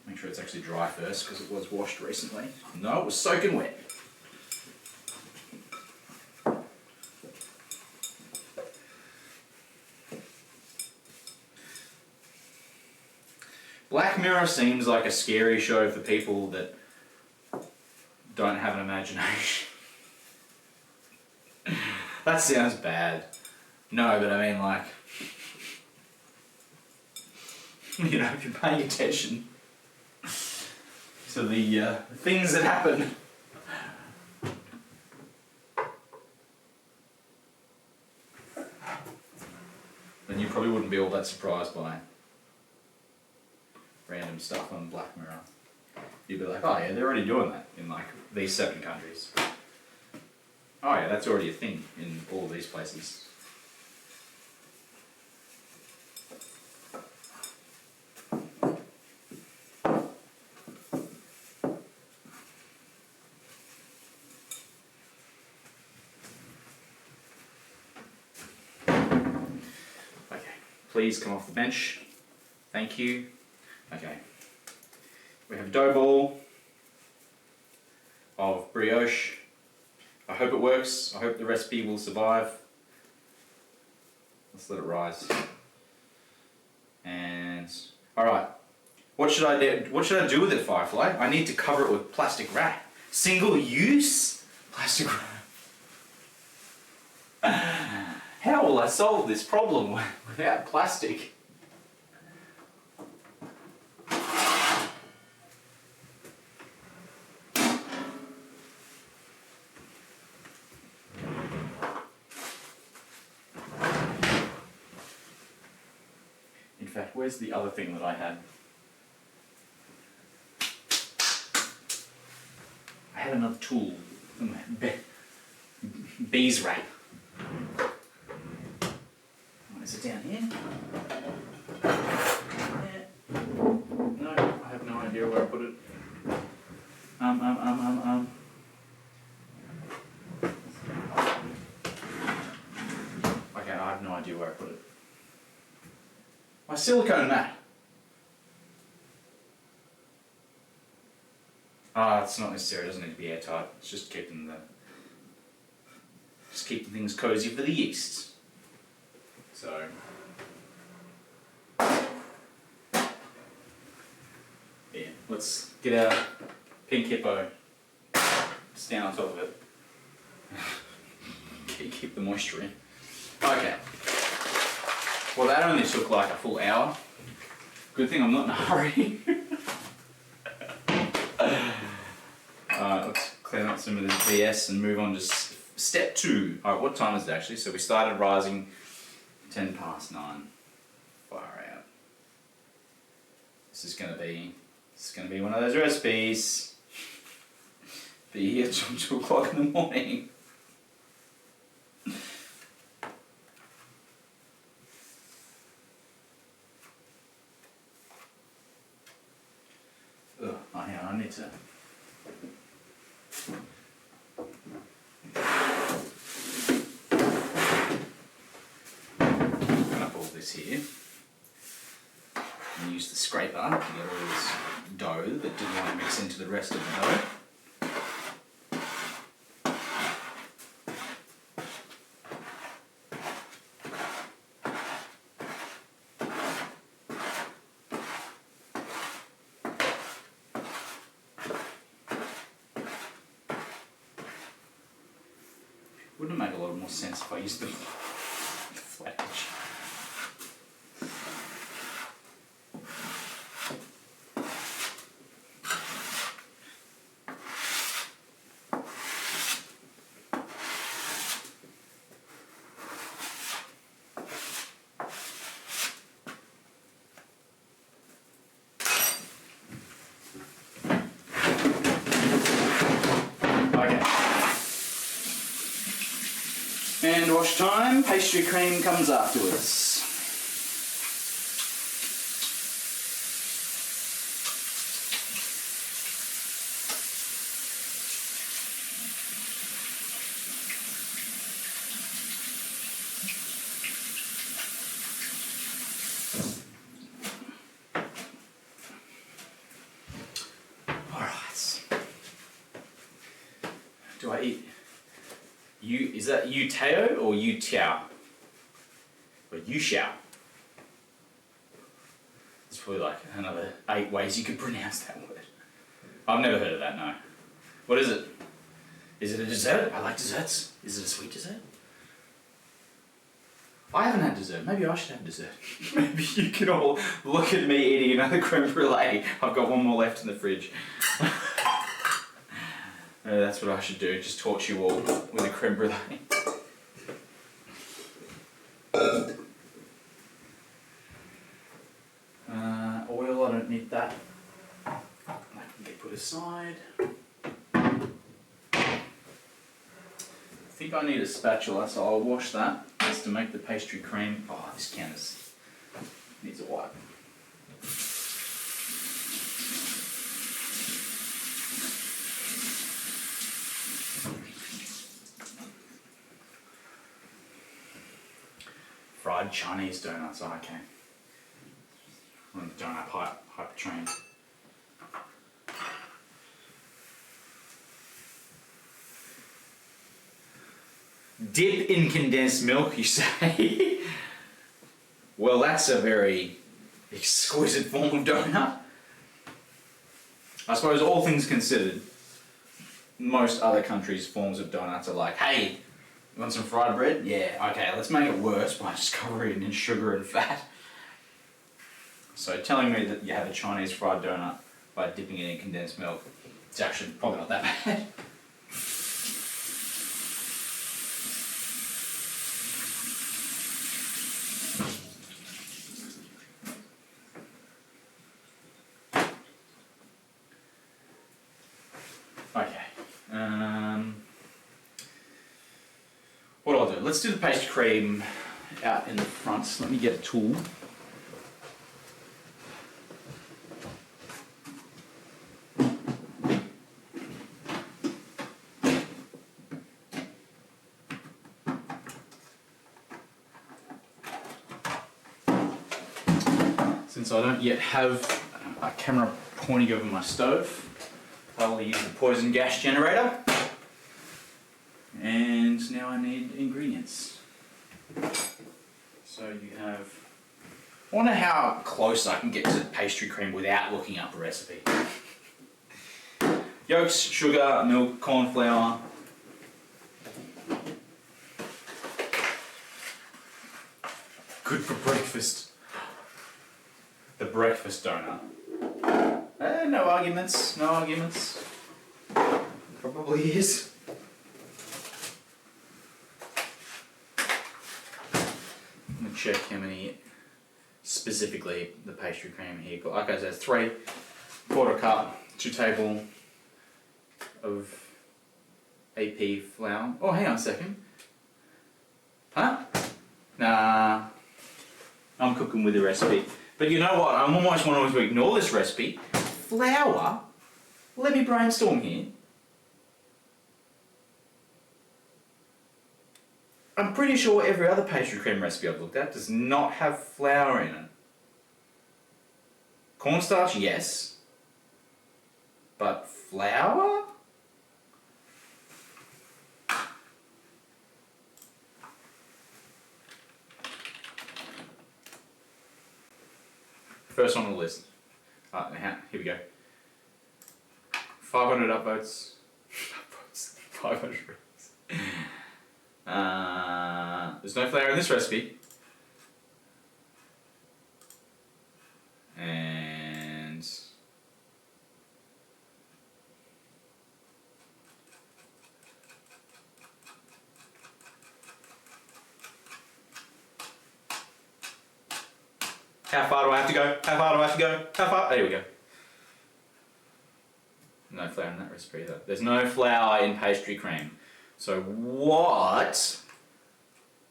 Make sure it's actually dry first, because it was washed recently. No, it was soaking wet. Black Mirror seems like a scary show for people that don't have an imagination. That sounds bad. No, but I mean like, you know, if you're paying attention to the things that happen. Then you probably wouldn't be all that surprised by random stuff on Black Mirror. You'd be like, oh yeah, they're already doing that in like these 7 countries. Oh yeah, that's already a thing in all of these places. Please come off the bench. Thank you. Okay. We have a dough ball of brioche. I hope it works. I hope the recipe will survive. Let's let it rise. And alright. What should I do? What should I do with it, Firefly? I need to cover it with plastic wrap. Single use plastic wrap. How will I solve this problem without plastic? In fact, where's the other thing that I had? I had another tool. Bees wrap. Is it down here? No, I have no idea where I put it. Okay, I have no idea where I put it. My silicone mat. It's not necessary, it doesn't need to be airtight. It's just keeping things cozy for the yeast. So, yeah, let's get our pink hippo, stand on top of it, keep the moisture in. Okay, well that only took like a full hour. Good thing I'm not in a hurry. Let's clean up some of this BS and move on to step 2. Alright, what time is it actually? So we started rising 9:10. Far out. This is gonna be one of those recipes. Be here till 2 o'clock in the morning. Ugh, I need to. surface here and use the scraper to get all this dough that didn't want to mix into the rest of the dough. Wouldn't it make a lot more sense if I used the flat edge? And wash time, pastry cream comes afterwards. Alright. Do I eat? Is that Yu Tao or Yu Tiao? Or Yu Xiao? There's probably like another 8 ways you could pronounce that word. I've never heard of that, no. What is it? Is it a dessert? I like desserts. Is it a sweet dessert? I haven't had dessert. Maybe I should have dessert. Maybe you can all look at me eating another creme brulee. I've got one more left in the fridge. That's what I should do, just torture you all with a creme brulee. Oil, I don't need that. That can get put aside. I think I need a spatula, so I'll wash that just to make the pastry cream. Oh, this canvas needs a wipe. Fried Chinese donuts, oh, okay. I'm the donut hyper trained. Dip in condensed milk, you say? Well, that's a very exquisite form of donut. I suppose all things considered, most other countries' forms of donuts are like, hey, you want some fried bread? Yeah, okay, let's make it worse by just covering it in sugar and fat. So telling me that you have a Chinese fried donut by dipping it in condensed milk, it's actually probably not that bad. Okay. What I'll do, let's do the pastry cream out in the front. So let me get a tool. Since I don't yet have a camera pointing over my stove, I'll use the poison gas generator. And now I need ingredients. So you have, I wonder how close I can get to the pastry cream without looking up a recipe. Yolks, sugar, milk, corn flour. Good for breakfast. The breakfast donut. No arguments, no arguments. Probably is. I'm gonna check how many specifically the pastry cream here. Like I said, 3/4 cup, 2 tablespoons of AP flour. Oh, hang on a second. Huh? Nah, I'm cooking with the recipe. But you know what? I'm almost wanting to ignore this recipe. Flour? Let me brainstorm here. I'm pretty sure every other pastry cream recipe I've looked at does not have flour in it. Cornstarch, yes. But flour? First on the list. Here we go. 500 upvotes. 500 reads. There's no flour in this recipe. And how far do I have to go? How far do I have to go? How far? There we go. No flour in that recipe either. There's no flour in pastry cream. So what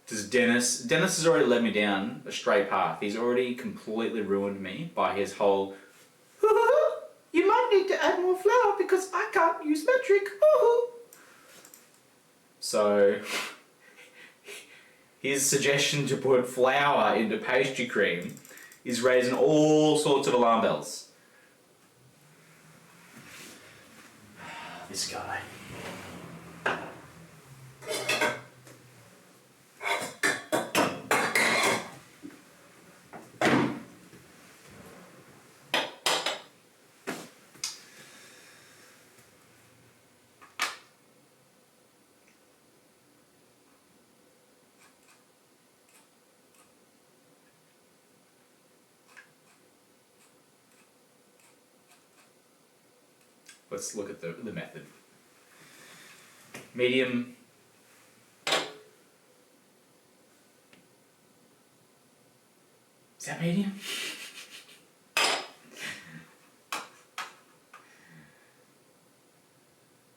does Dennis has already led me down a straight path. He's already completely ruined me by his whole, you might need to add more flour because I can't use metric. So his suggestion to put flour into pastry cream is raising all sorts of alarm bells. This guy. Let's look at the method. Medium. Is that medium?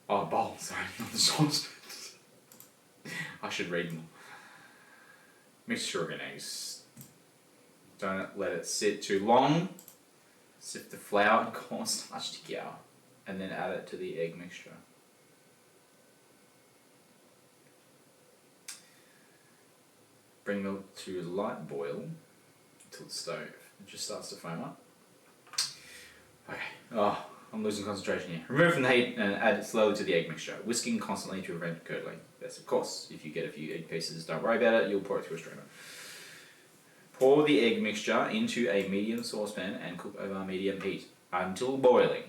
Oh, bowl, sorry, not the sauce. I should read more. Mix sugar and eggs. Don't let it sit too long. Sift the flour and cornstarch together, and then add it to the egg mixture. Bring milk to a light boil until the stove. It just starts to foam up. Okay. Oh, I'm losing concentration here. Remove from the heat and add it slowly to the egg mixture, whisking constantly to prevent curdling. Yes, of course. If you get a few egg pieces, don't worry about it. You'll pour it through a strainer. Pour the egg mixture into a medium saucepan and cook over medium heat until boiling.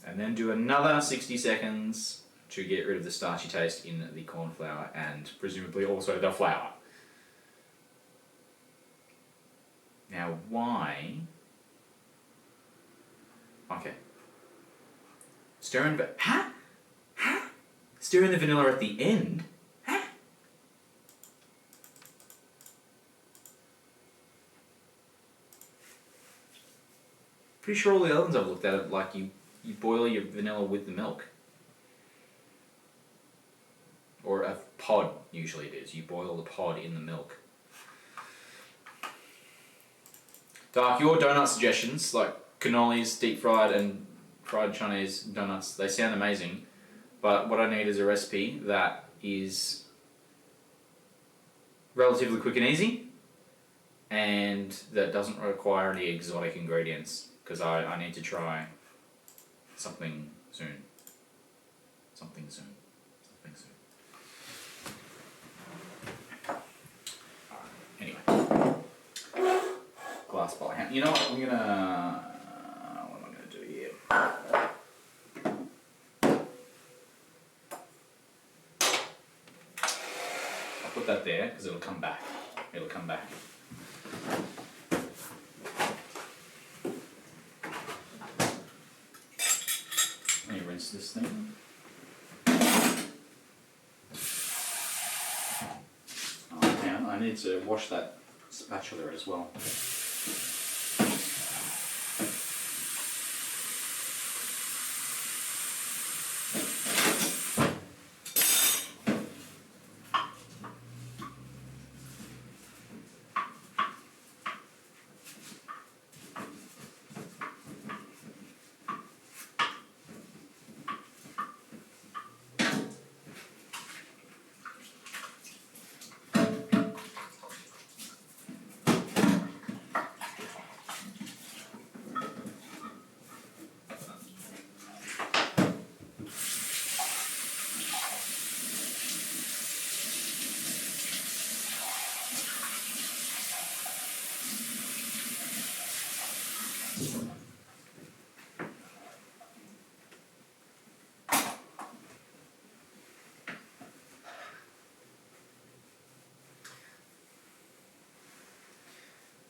And then do another 60 seconds to get rid of the starchy taste in the corn flour and presumably also the flour. Now, why? Okay. Stir in, huh? Stir in the vanilla at the end? Huh? Pretty sure all the other ones I've looked at, like you boil your vanilla with the milk. Or a pod, usually it is. You boil the pod in the milk. Dark, your donut suggestions, like cannolis, deep fried and fried Chinese donuts, they sound amazing. But what I need is a recipe that is relatively quick and easy and that doesn't require any exotic ingredients, because I need to try something soon. Something soon. Anyway. Glass bowl. You know what? What am I gonna do here? I'll put that there because it'll come back. It'll come back. Let me rinse this thing. Oh, damn, I need to wash that spatula as well.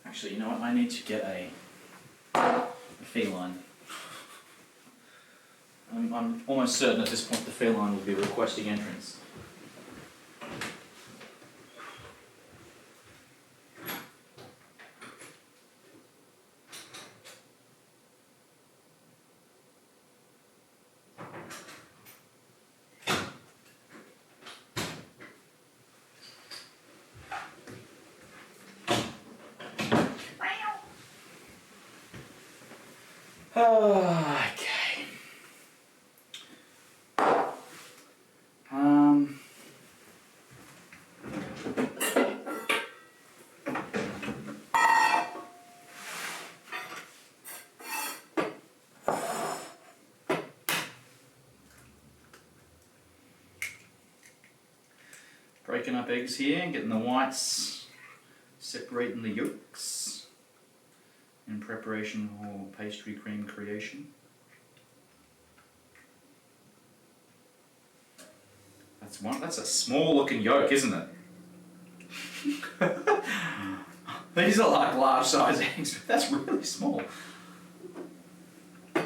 Actually, you know what? I need to get a feline. I'm almost certain at this point the feline will be requesting entrance. Okay. Breaking up eggs here, getting the whites, separating the yolks in preparation for pastry cream creation. That's a small looking yolk, isn't it? These are like large size eggs, but that's really small. I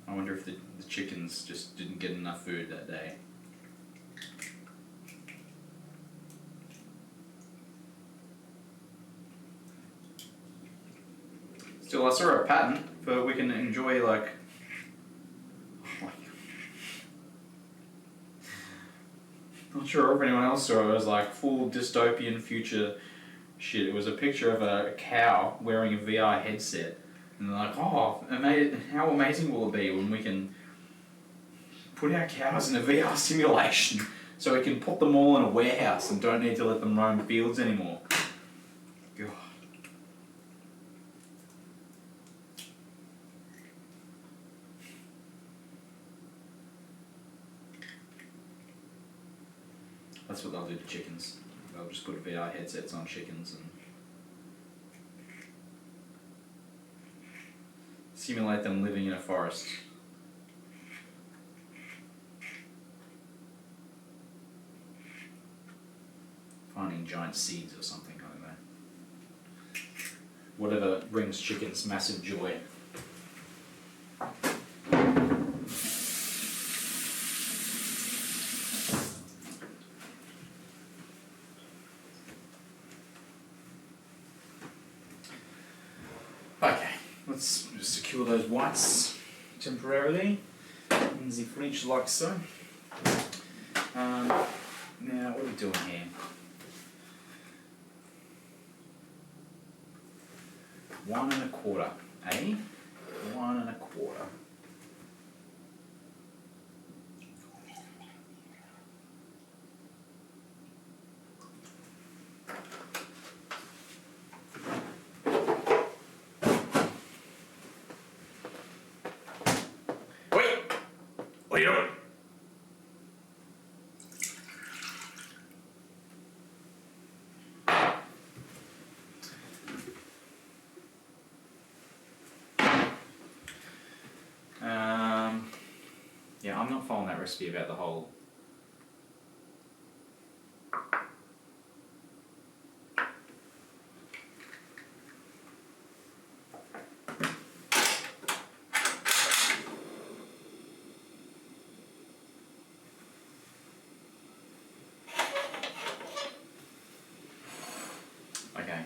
wonder if the chickens just didn't get enough food that day. Still, I saw a pattern for we can enjoy like. Not sure if anyone else saw it. It was like full dystopian future shit. It was a picture of a cow wearing a VR headset, and they're like, "Oh, how amazing will it be when we can put our cows in a VR simulation, so we can put them all in a warehouse and don't need to let them roam fields anymore." God. That's what they'll do to chickens. They'll just put VR headsets on chickens and simulate them living in a forest. Finding giant seeds or something, I don't know. Whatever brings chickens massive joy. Okay, let's just secure those whites temporarily in the fridge like so. Now, what are we doing here? 1 1/4, eh? 1 1/4. Wait! What are you doing? Yeah, I'm not following that recipe about the whole. Okay.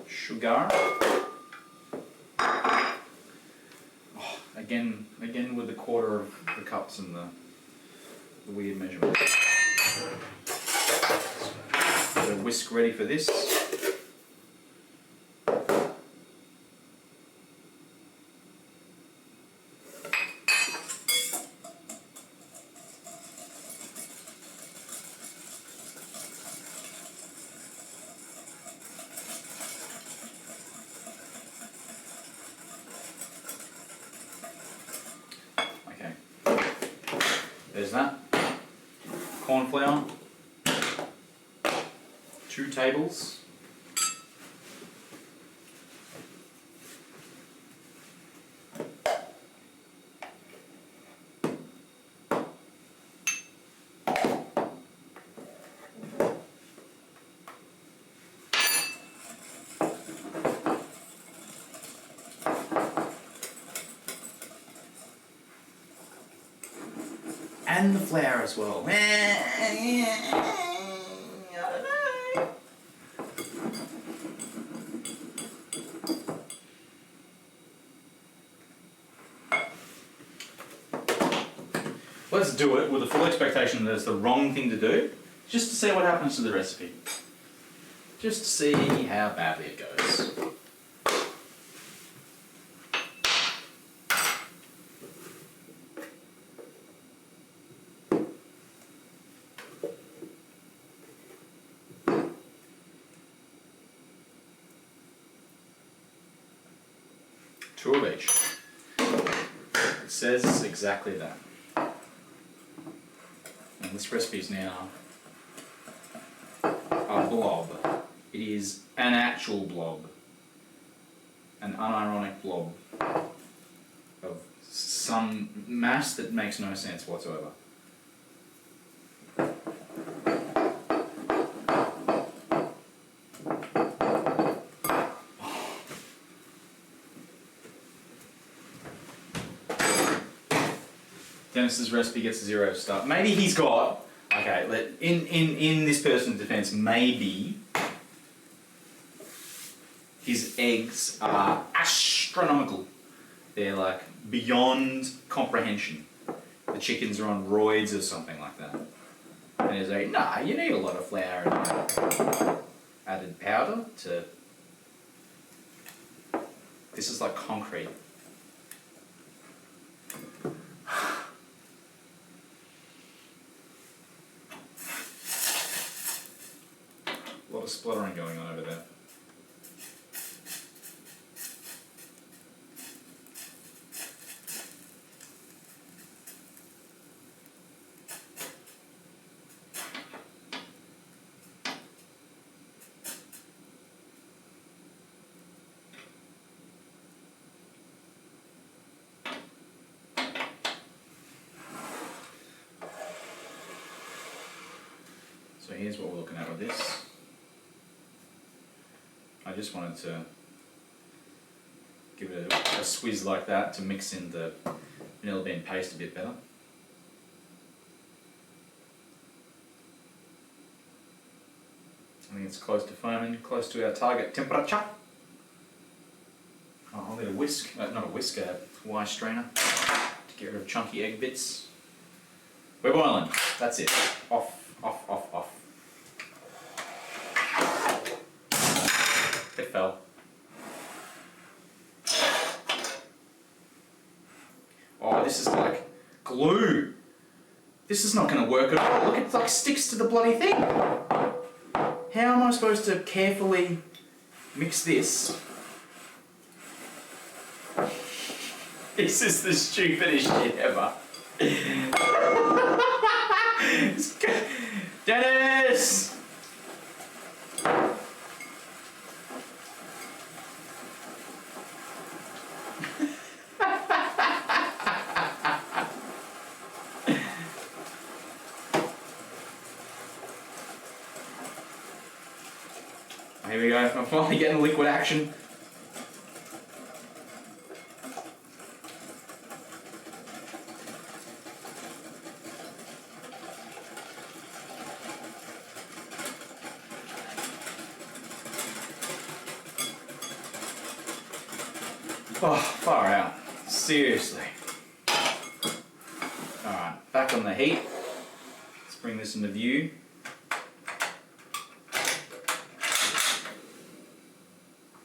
Sugar. Again with the quarter of the cups and the weird measurement. Got a whisk ready for this. There's that. Corn flour. 2 tables. And the flour as well. Let's do it with the full expectation that it's the wrong thing to do, just to see what happens to the recipe. Just to see how badly it goes. Two of each. It says exactly that. And this recipe is now a blob. It is an actual blob. An unironic blob of some mass that makes no sense whatsoever. Dennis's recipe gets 0 star. Maybe he's got, okay, in this person's defense, maybe his eggs are astronomical. They're like beyond comprehension. The chickens are on roids or something like that. And he's like, nah, you need a lot of flour and added powder to... This is like concrete. A lot of spluttering going on over there. So here's what we're looking at with this. I just wanted to give it a swizz like that to mix in the vanilla bean paste a bit better. I think it's close to foaming, close to our target temperature. Oh, I'll need a whisk, not a whisk, a wire strainer to get rid of chunky egg bits. We're boiling, that's it. Off, off, off, off. It fell. Oh, this is like glue. This is not going to work at all. Look, it like sticks to the bloody thing. How am I supposed to carefully mix this? This is the stupidest shit ever. Dennis! Here we go, I'm finally getting liquid action. Oh, far out. Seriously. Alright, back on the heat. Let's bring this into view.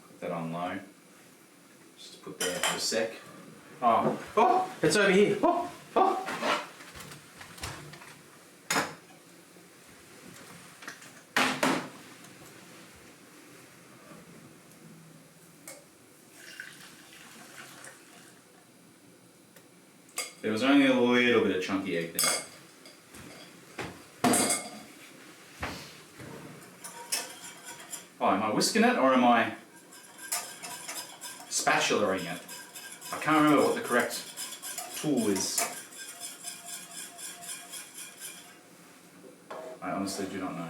Put that on low. Just put there for a sec. Oh, oh, it's over here. Oh, oh. There was only a little bit of chunky egg there. Oh, am I whisking it or am I spatulaing it? I can't remember what the correct tool is. I honestly do not know.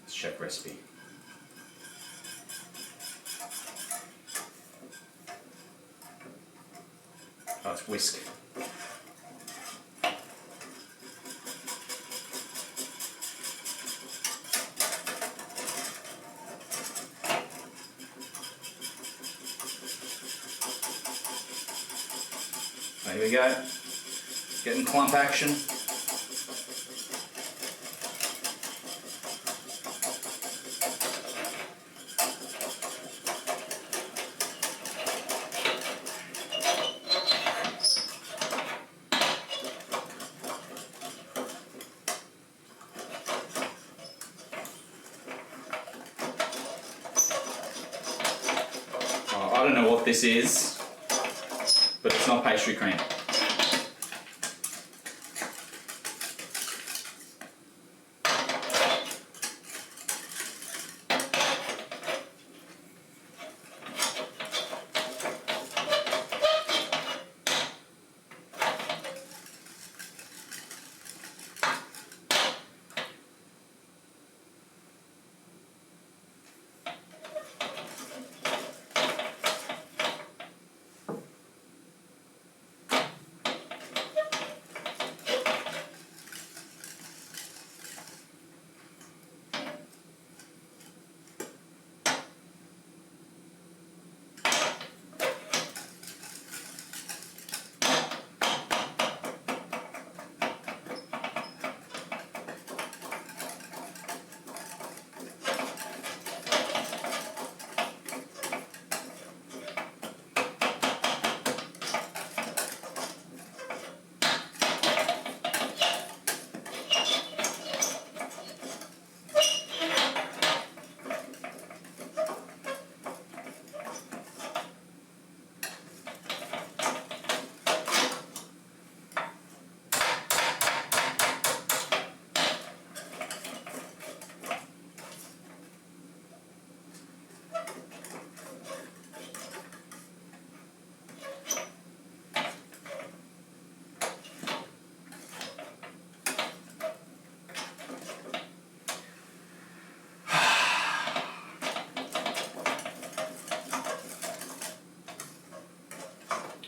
Let's check recipe. Oh, it's whisk. There we go. Getting clump action. I don't know what this is, but it's not pastry cream.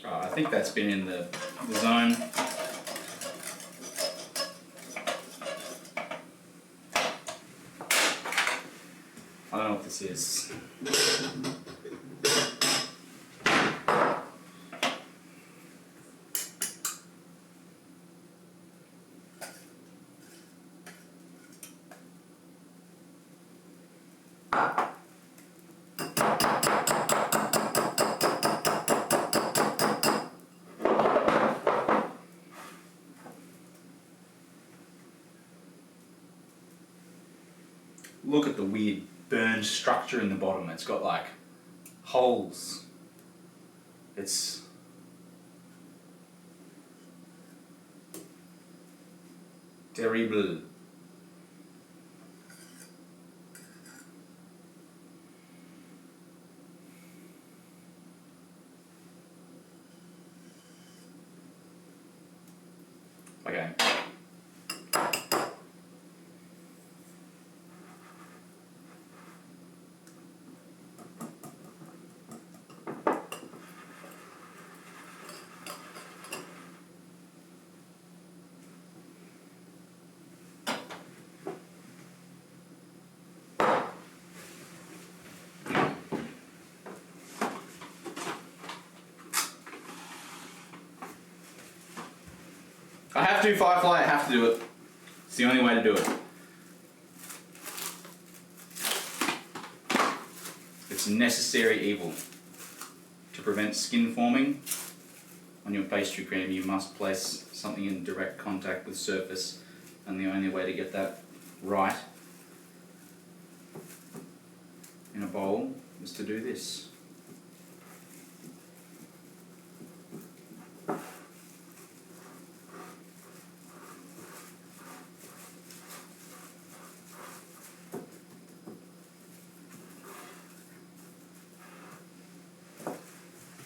I think that's been in the zone. I don't know what this is. Look at the weird burned structure in the bottom. It's got like holes. It's terrible. Okay. I have to, Firefly, I have to do it. It's the only way to do it. It's necessary evil. To prevent skin forming on your pastry cream, you must place something in direct contact with surface, and the only way to get that right in a bowl is to do this.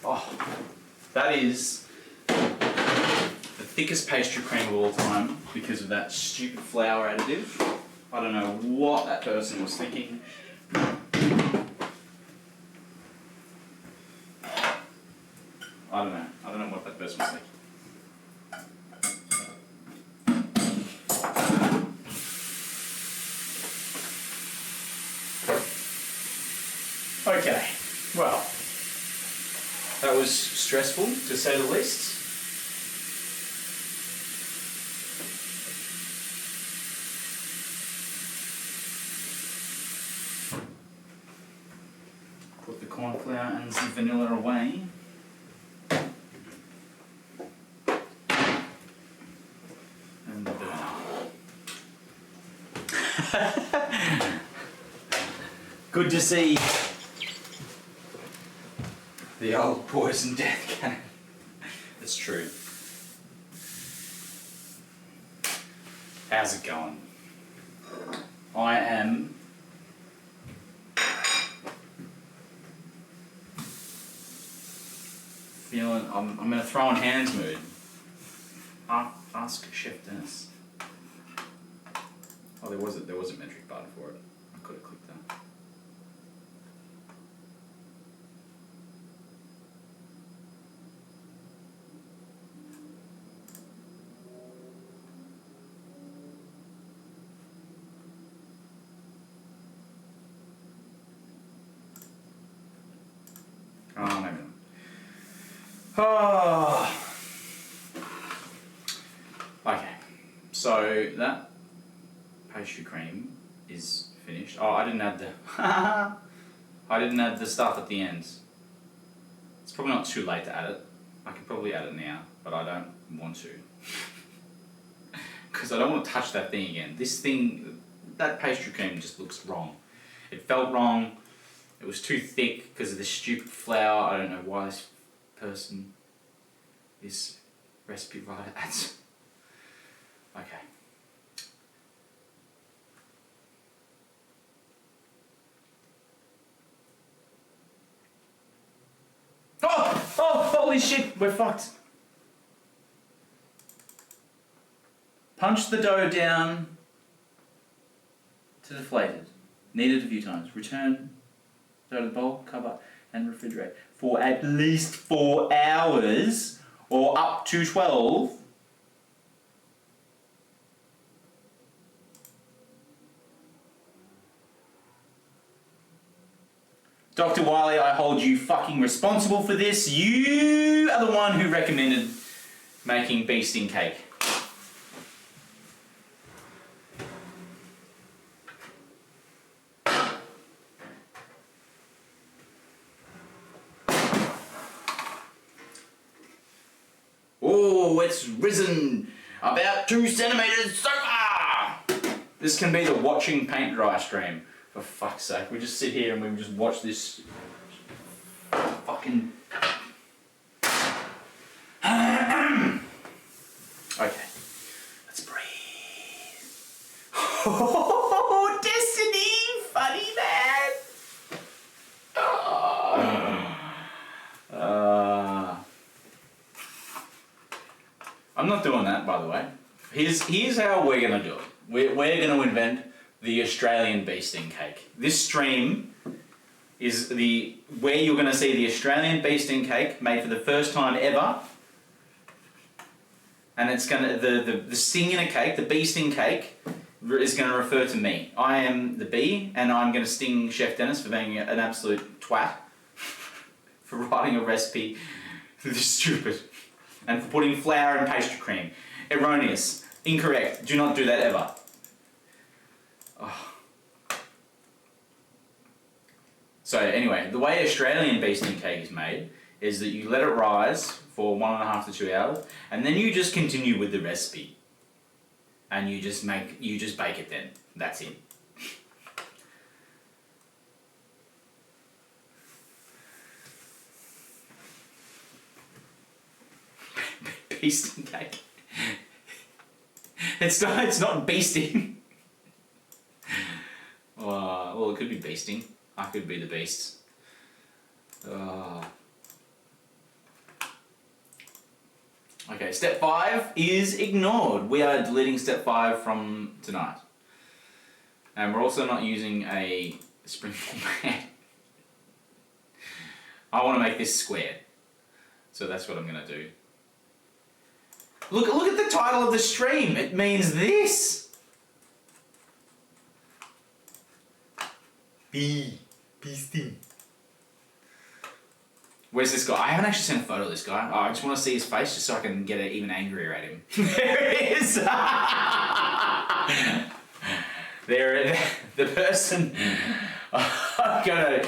Oh, that is the thickest pastry cream of all time because of that stupid flour additive. I don't know what that person was thinking. I don't don't know. I don't know what that first was like. Okay, well, that was stressful to say the least. Put the corn flour and some vanilla away. And the burner. Good to see the old poison death cannon. It's true. How's it going? I am feeling I'm in a throwing hands mood. Ask Chef Dennis. Oh, there was a metric button for it. I could have clicked that. Oh, maybe not. Oh. Okay, so that pastry cream is finished. Oh, I didn't add the stuff at the end. It's probably not too late to add it. I could probably add it now, but I don't want to. Because I don't want to touch that thing again. That pastry cream just looks wrong. It felt wrong. It was too thick because of this stupid flour. I don't know why this recipe writer adds. Okay. Oh, holy shit, we're fucked. Punch the dough down to deflate it. Knead it a few times. Return dough to the bowl, cover, and refrigerate for at least 4 hours or up to 12. Dr. Wiley, I hold you fucking responsible for this. You are the one who recommended making bee sting cake. Oh, it's risen about 2 centimeters so far. This can be the watching paint dry stream. For fuck's sake, we just sit here and we just watch this fucking... Okay, let's breathe. Oh, Destiny, funny man. I'm not doing that, by the way. Here's how we're gonna do it. We're gonna invent the Australian bee sting cake. This stream is where you're going to see the Australian bee sting cake made for the first time ever, and it's going to the sting in a cake, the bee sting cake, is going to refer to me. I am the bee, and I'm going to sting Chef Dennis for being an absolute twat, for writing a recipe this stupid, and for putting flour in pastry cream. Erroneous, incorrect. Do not do that ever. Oh. So anyway, the way Australian bee sting cake is made is that you let it rise for 1.5 to 2 hours, and then you just continue with the recipe, and you just bake it then. That's it. Bee sting cake. It's not bee sting. Well, it could be beasting. I could be the beast. Okay, step 5 is ignored. We are deleting step 5 from tonight. And we're also not using a springform pan. I want to make this square. So that's what I'm gonna do. Look at the title of the stream. It means this. Beasting. Where's this guy? I haven't actually seen a photo of this guy. I just want to see his face just so I can get even angrier at him. There it is. There, the person. I'm gonna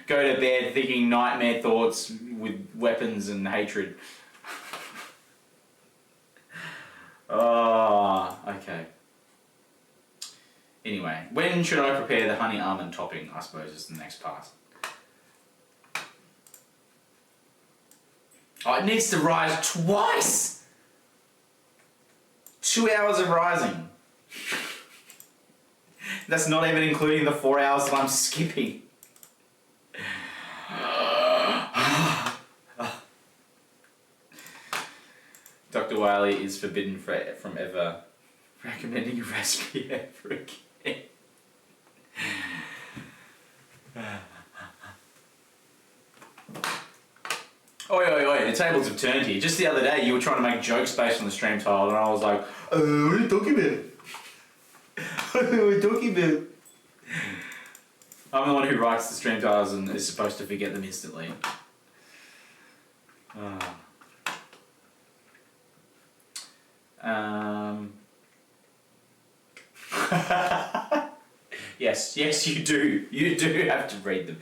go to bed thinking nightmare thoughts with weapons and hatred. Oh, okay. Anyway, when should I prepare the honey almond topping, I suppose, is the next part. Oh, it needs to rise twice! 2 hours of rising. That's not even including the 4 hours that I'm skipping. Dr. Wiley is forbidden from ever recommending a recipe ever again. Oi, the tables have turned here. Just the other day you were trying to make jokes based on the stream title and I was like, what are you talking about? What are you talking about? I'm the one who writes the stream titles and is supposed to forget them instantly. Yes, you do. You do have to read them.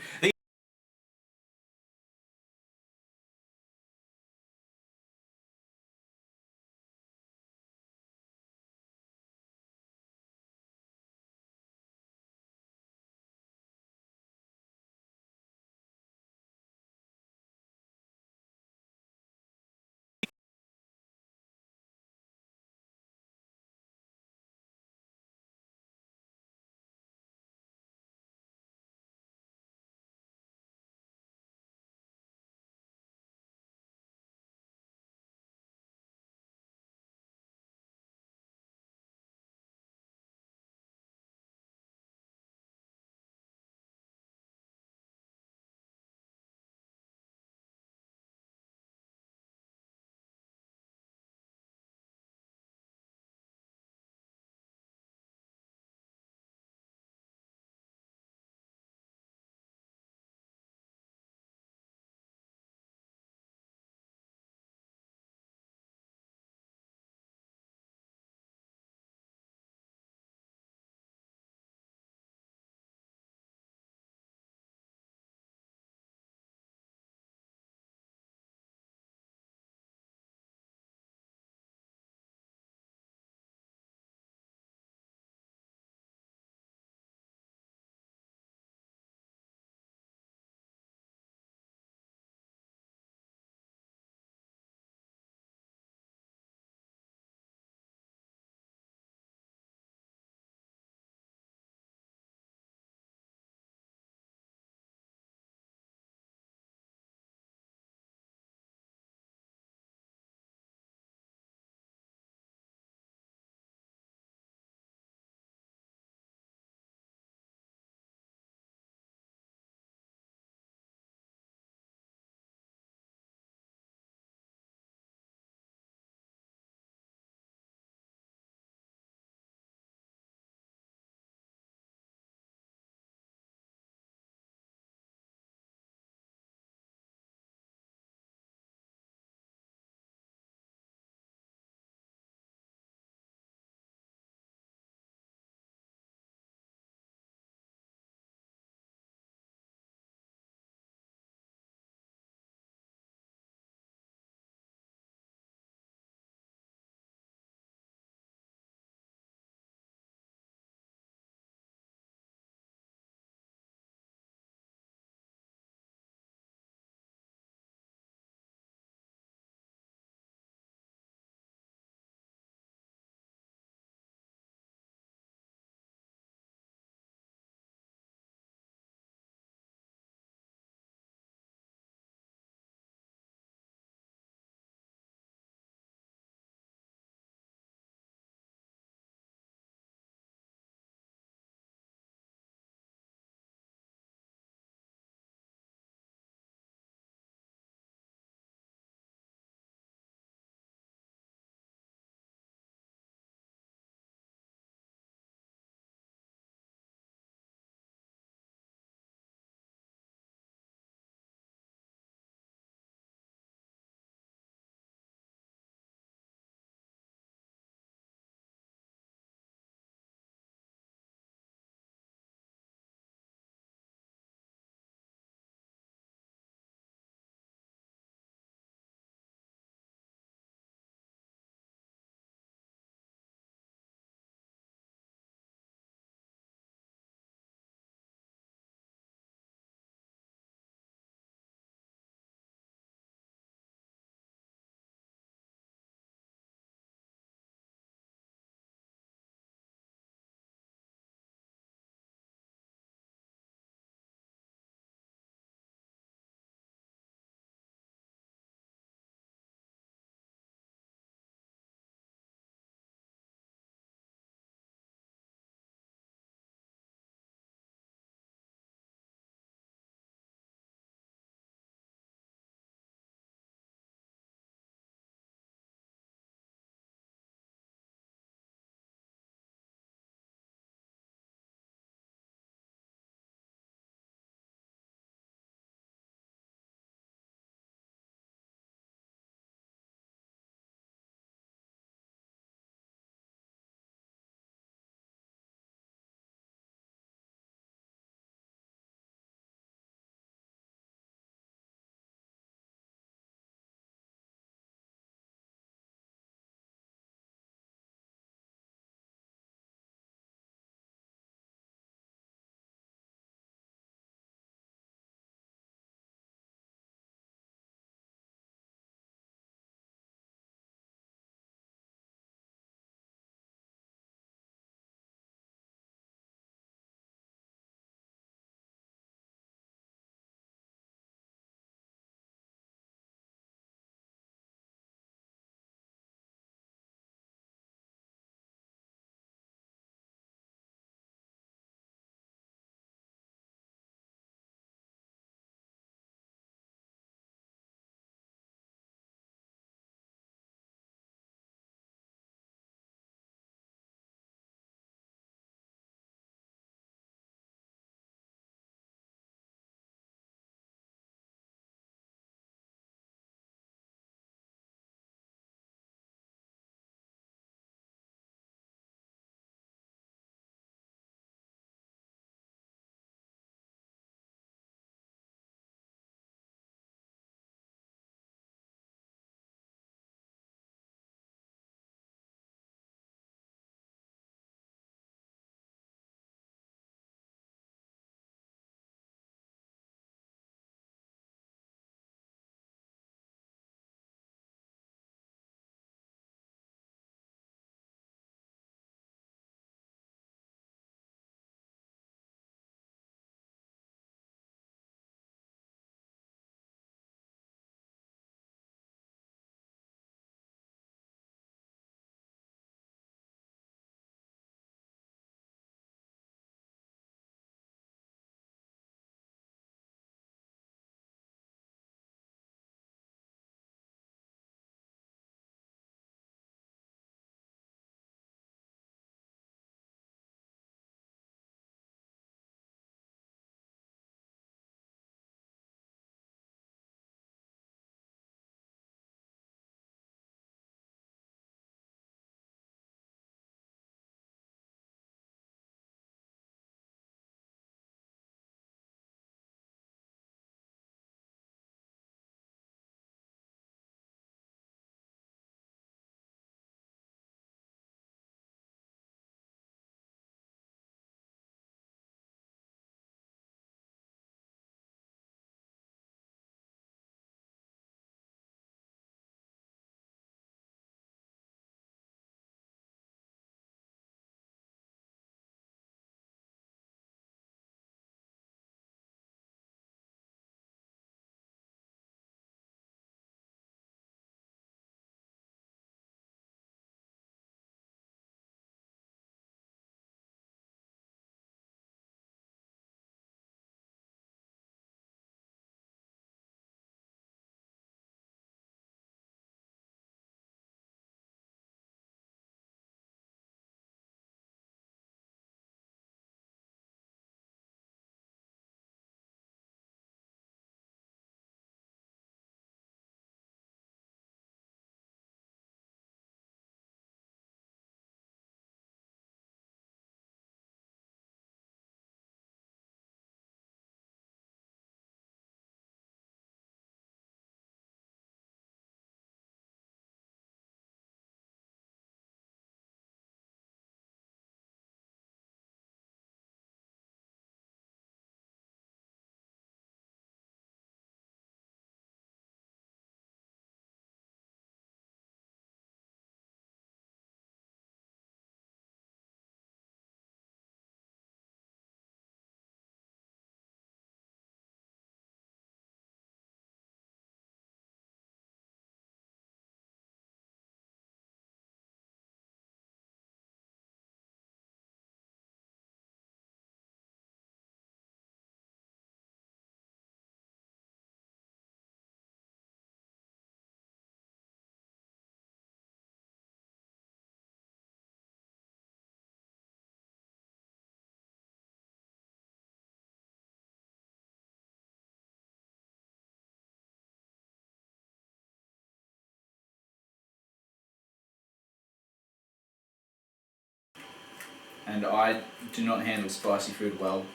and I do not handle spicy food well.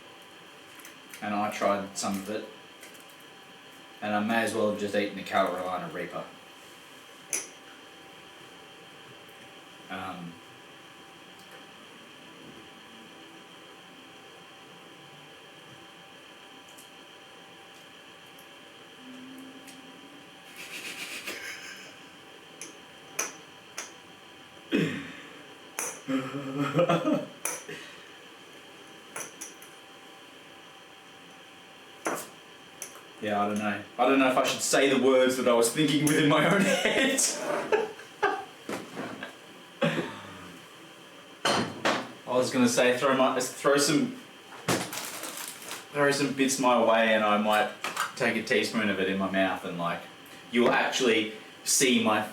And I tried some of it, and I may as well have just eaten the Carolina Reaper. Yeah, I don't know. I don't know if I should say the words that I was thinking within my own head. I was gonna say throw some bits my way, and I might take a teaspoon of it in my mouth, and like you'll actually see my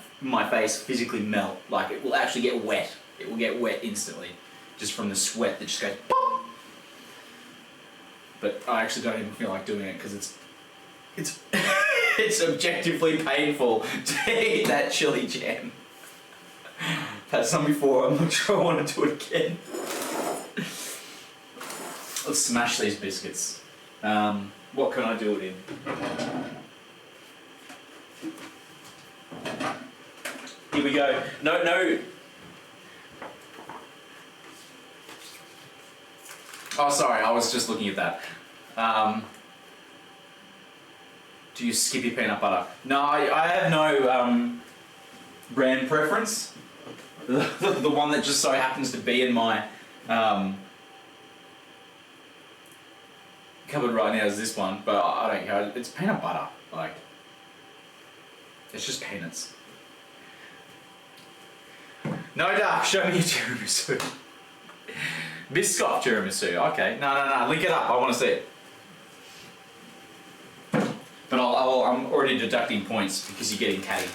face physically melt. Like it will actually get wet. It will get wet instantly, just from the sweat that just goes pop. But I actually don't even feel like doing it because it's it's objectively painful to eat that chili jam. I've had some before. I'm not sure I want to do it again. Let's smash these biscuits. What can I do it in? Here we go. No. Oh, sorry. I was just looking at that. Do you skip your peanut butter? No, I have no brand preference. The one that just so happens to be in my cupboard right now is this one, but I don't care. It's peanut butter. Like, it's just peanuts. No dark, show me a tiramisu. Biscoff tiramisu, okay. No, link it up, I want to see it. But I'm already deducting points because you're getting catty.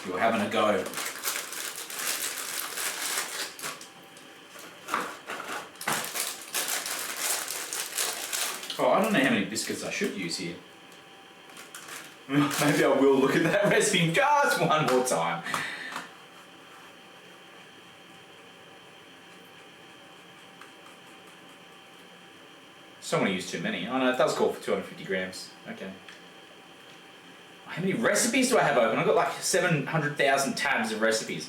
You're having a go. Oh, I don't know how many biscuits I should use here. Maybe I will look at that recipe just one more time. Don't want to use too many. Oh no, it does call for 250 grams. Okay. How many recipes do I have open? I've got like 700,000 tabs of recipes.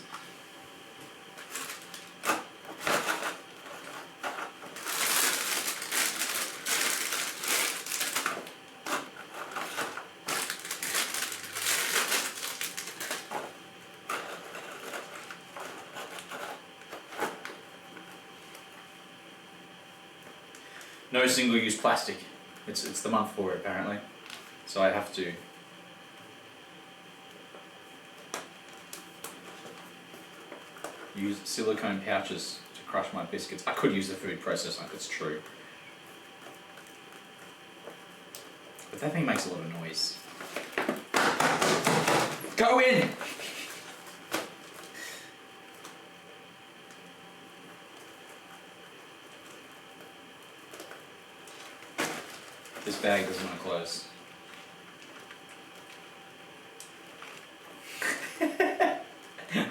No single-use plastic. It's the month for it apparently, so I have to. Use silicone pouches to crush my biscuits. I could use the food processor, it's true. But that thing makes a lot of noise. Go in! This bag doesn't want to close.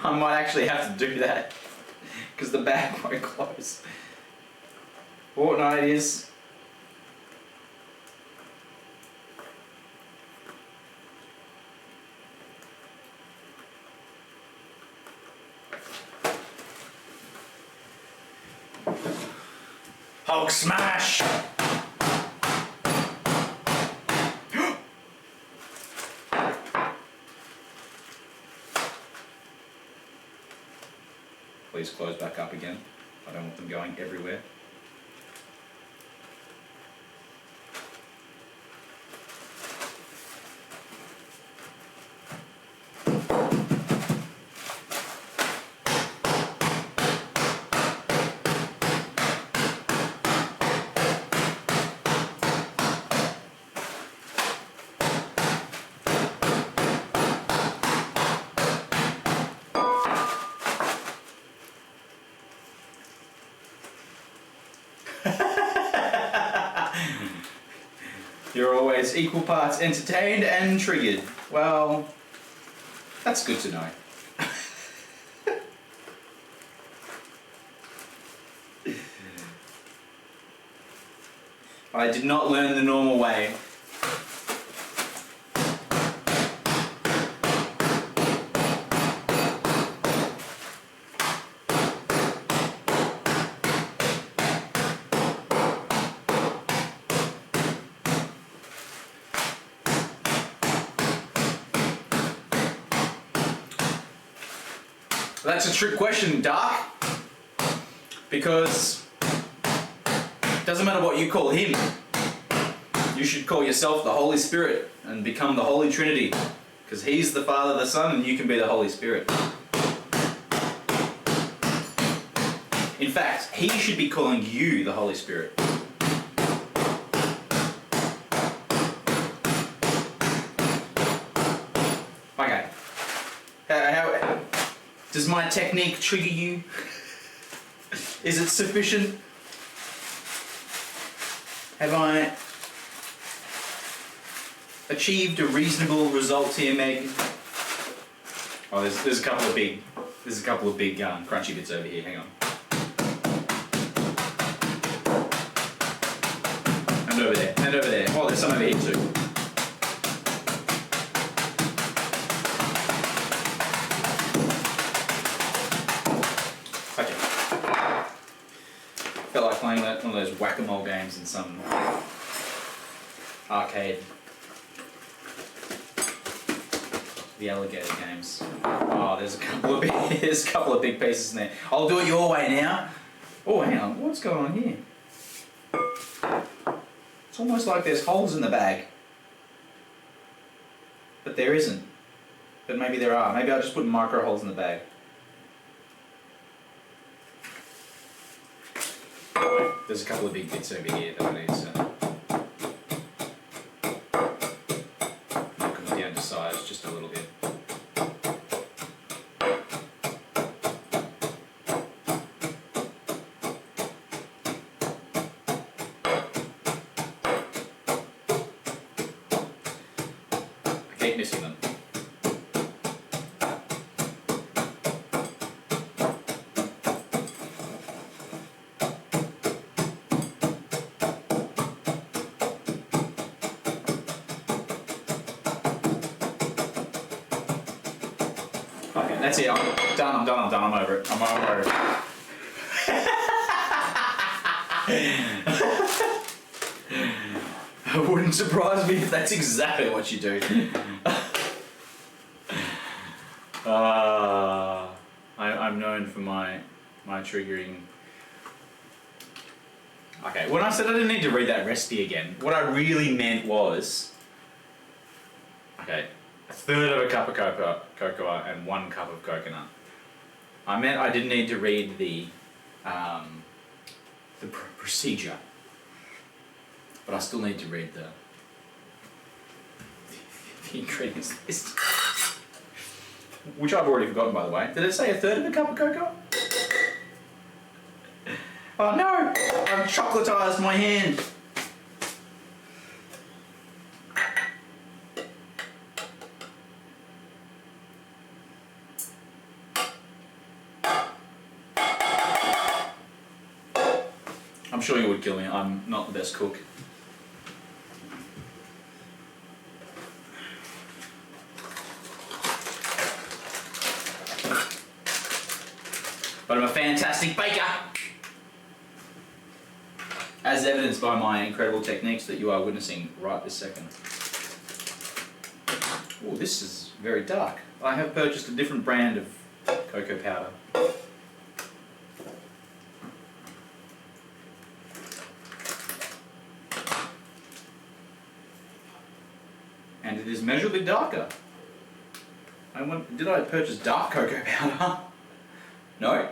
I might actually have to do that because the bag won't close. Oh no, it is. Hulk smash! Please close back up again. I don't want them going everywhere. You're always equal parts entertained and triggered. Well, that's good to know. I did not learn the normal way. That's a trick question, Dark. Because it doesn't matter what you call him. You should call yourself the Holy Spirit and become the Holy Trinity. Because he's the Father, the Son, and you can be the Holy Spirit. In fact, he should be calling you the Holy Spirit. Okay. How does my technique trigger you? Is it sufficient? Have I achieved a reasonable result here, Meg? Oh, there's a couple of big crunchy bits over here. Hang on. And over there. And over there. Oh, there's some over here too. Okay. Felt like playing one of those whack-a-mole games in some arcade. The alligator games. Oh, there's a couple of big pieces in there. I'll do it your way now. Oh, hang on. What's going on here? It's almost like there's holes in the bag. But there isn't. But maybe there are. Maybe I'll just put micro holes in the bag. There's a couple of big bits over here that I need to knock them down to size just a little bit. I keep missing them. Okay, that's it. I'm done. I'm over it. I'm over it. It wouldn't surprise me if that's exactly what you do. I'm known for my triggering. Okay, when I said I didn't need to read that recipe again, what I really meant was, okay, a third of a cup of cocoa and 1 cup of coconut. I meant I didn't need to read the procedure, but I still need to read the ingredients list, which I've already forgotten, by the way. Did it say a third of a cup of cocoa? Oh no! I've chocolatized my hand. I'm sure you would kill me. I'm not the best cook. But I'm a fantastic baker! As evidenced by my incredible techniques that you are witnessing right this second. Oh, this is very dark. I have purchased a different brand of cocoa powder. And it is measurably darker. Did I purchase dark cocoa powder? No.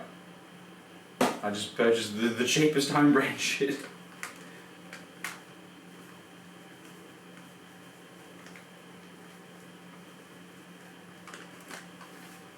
I just purchased the cheapest home brand shit.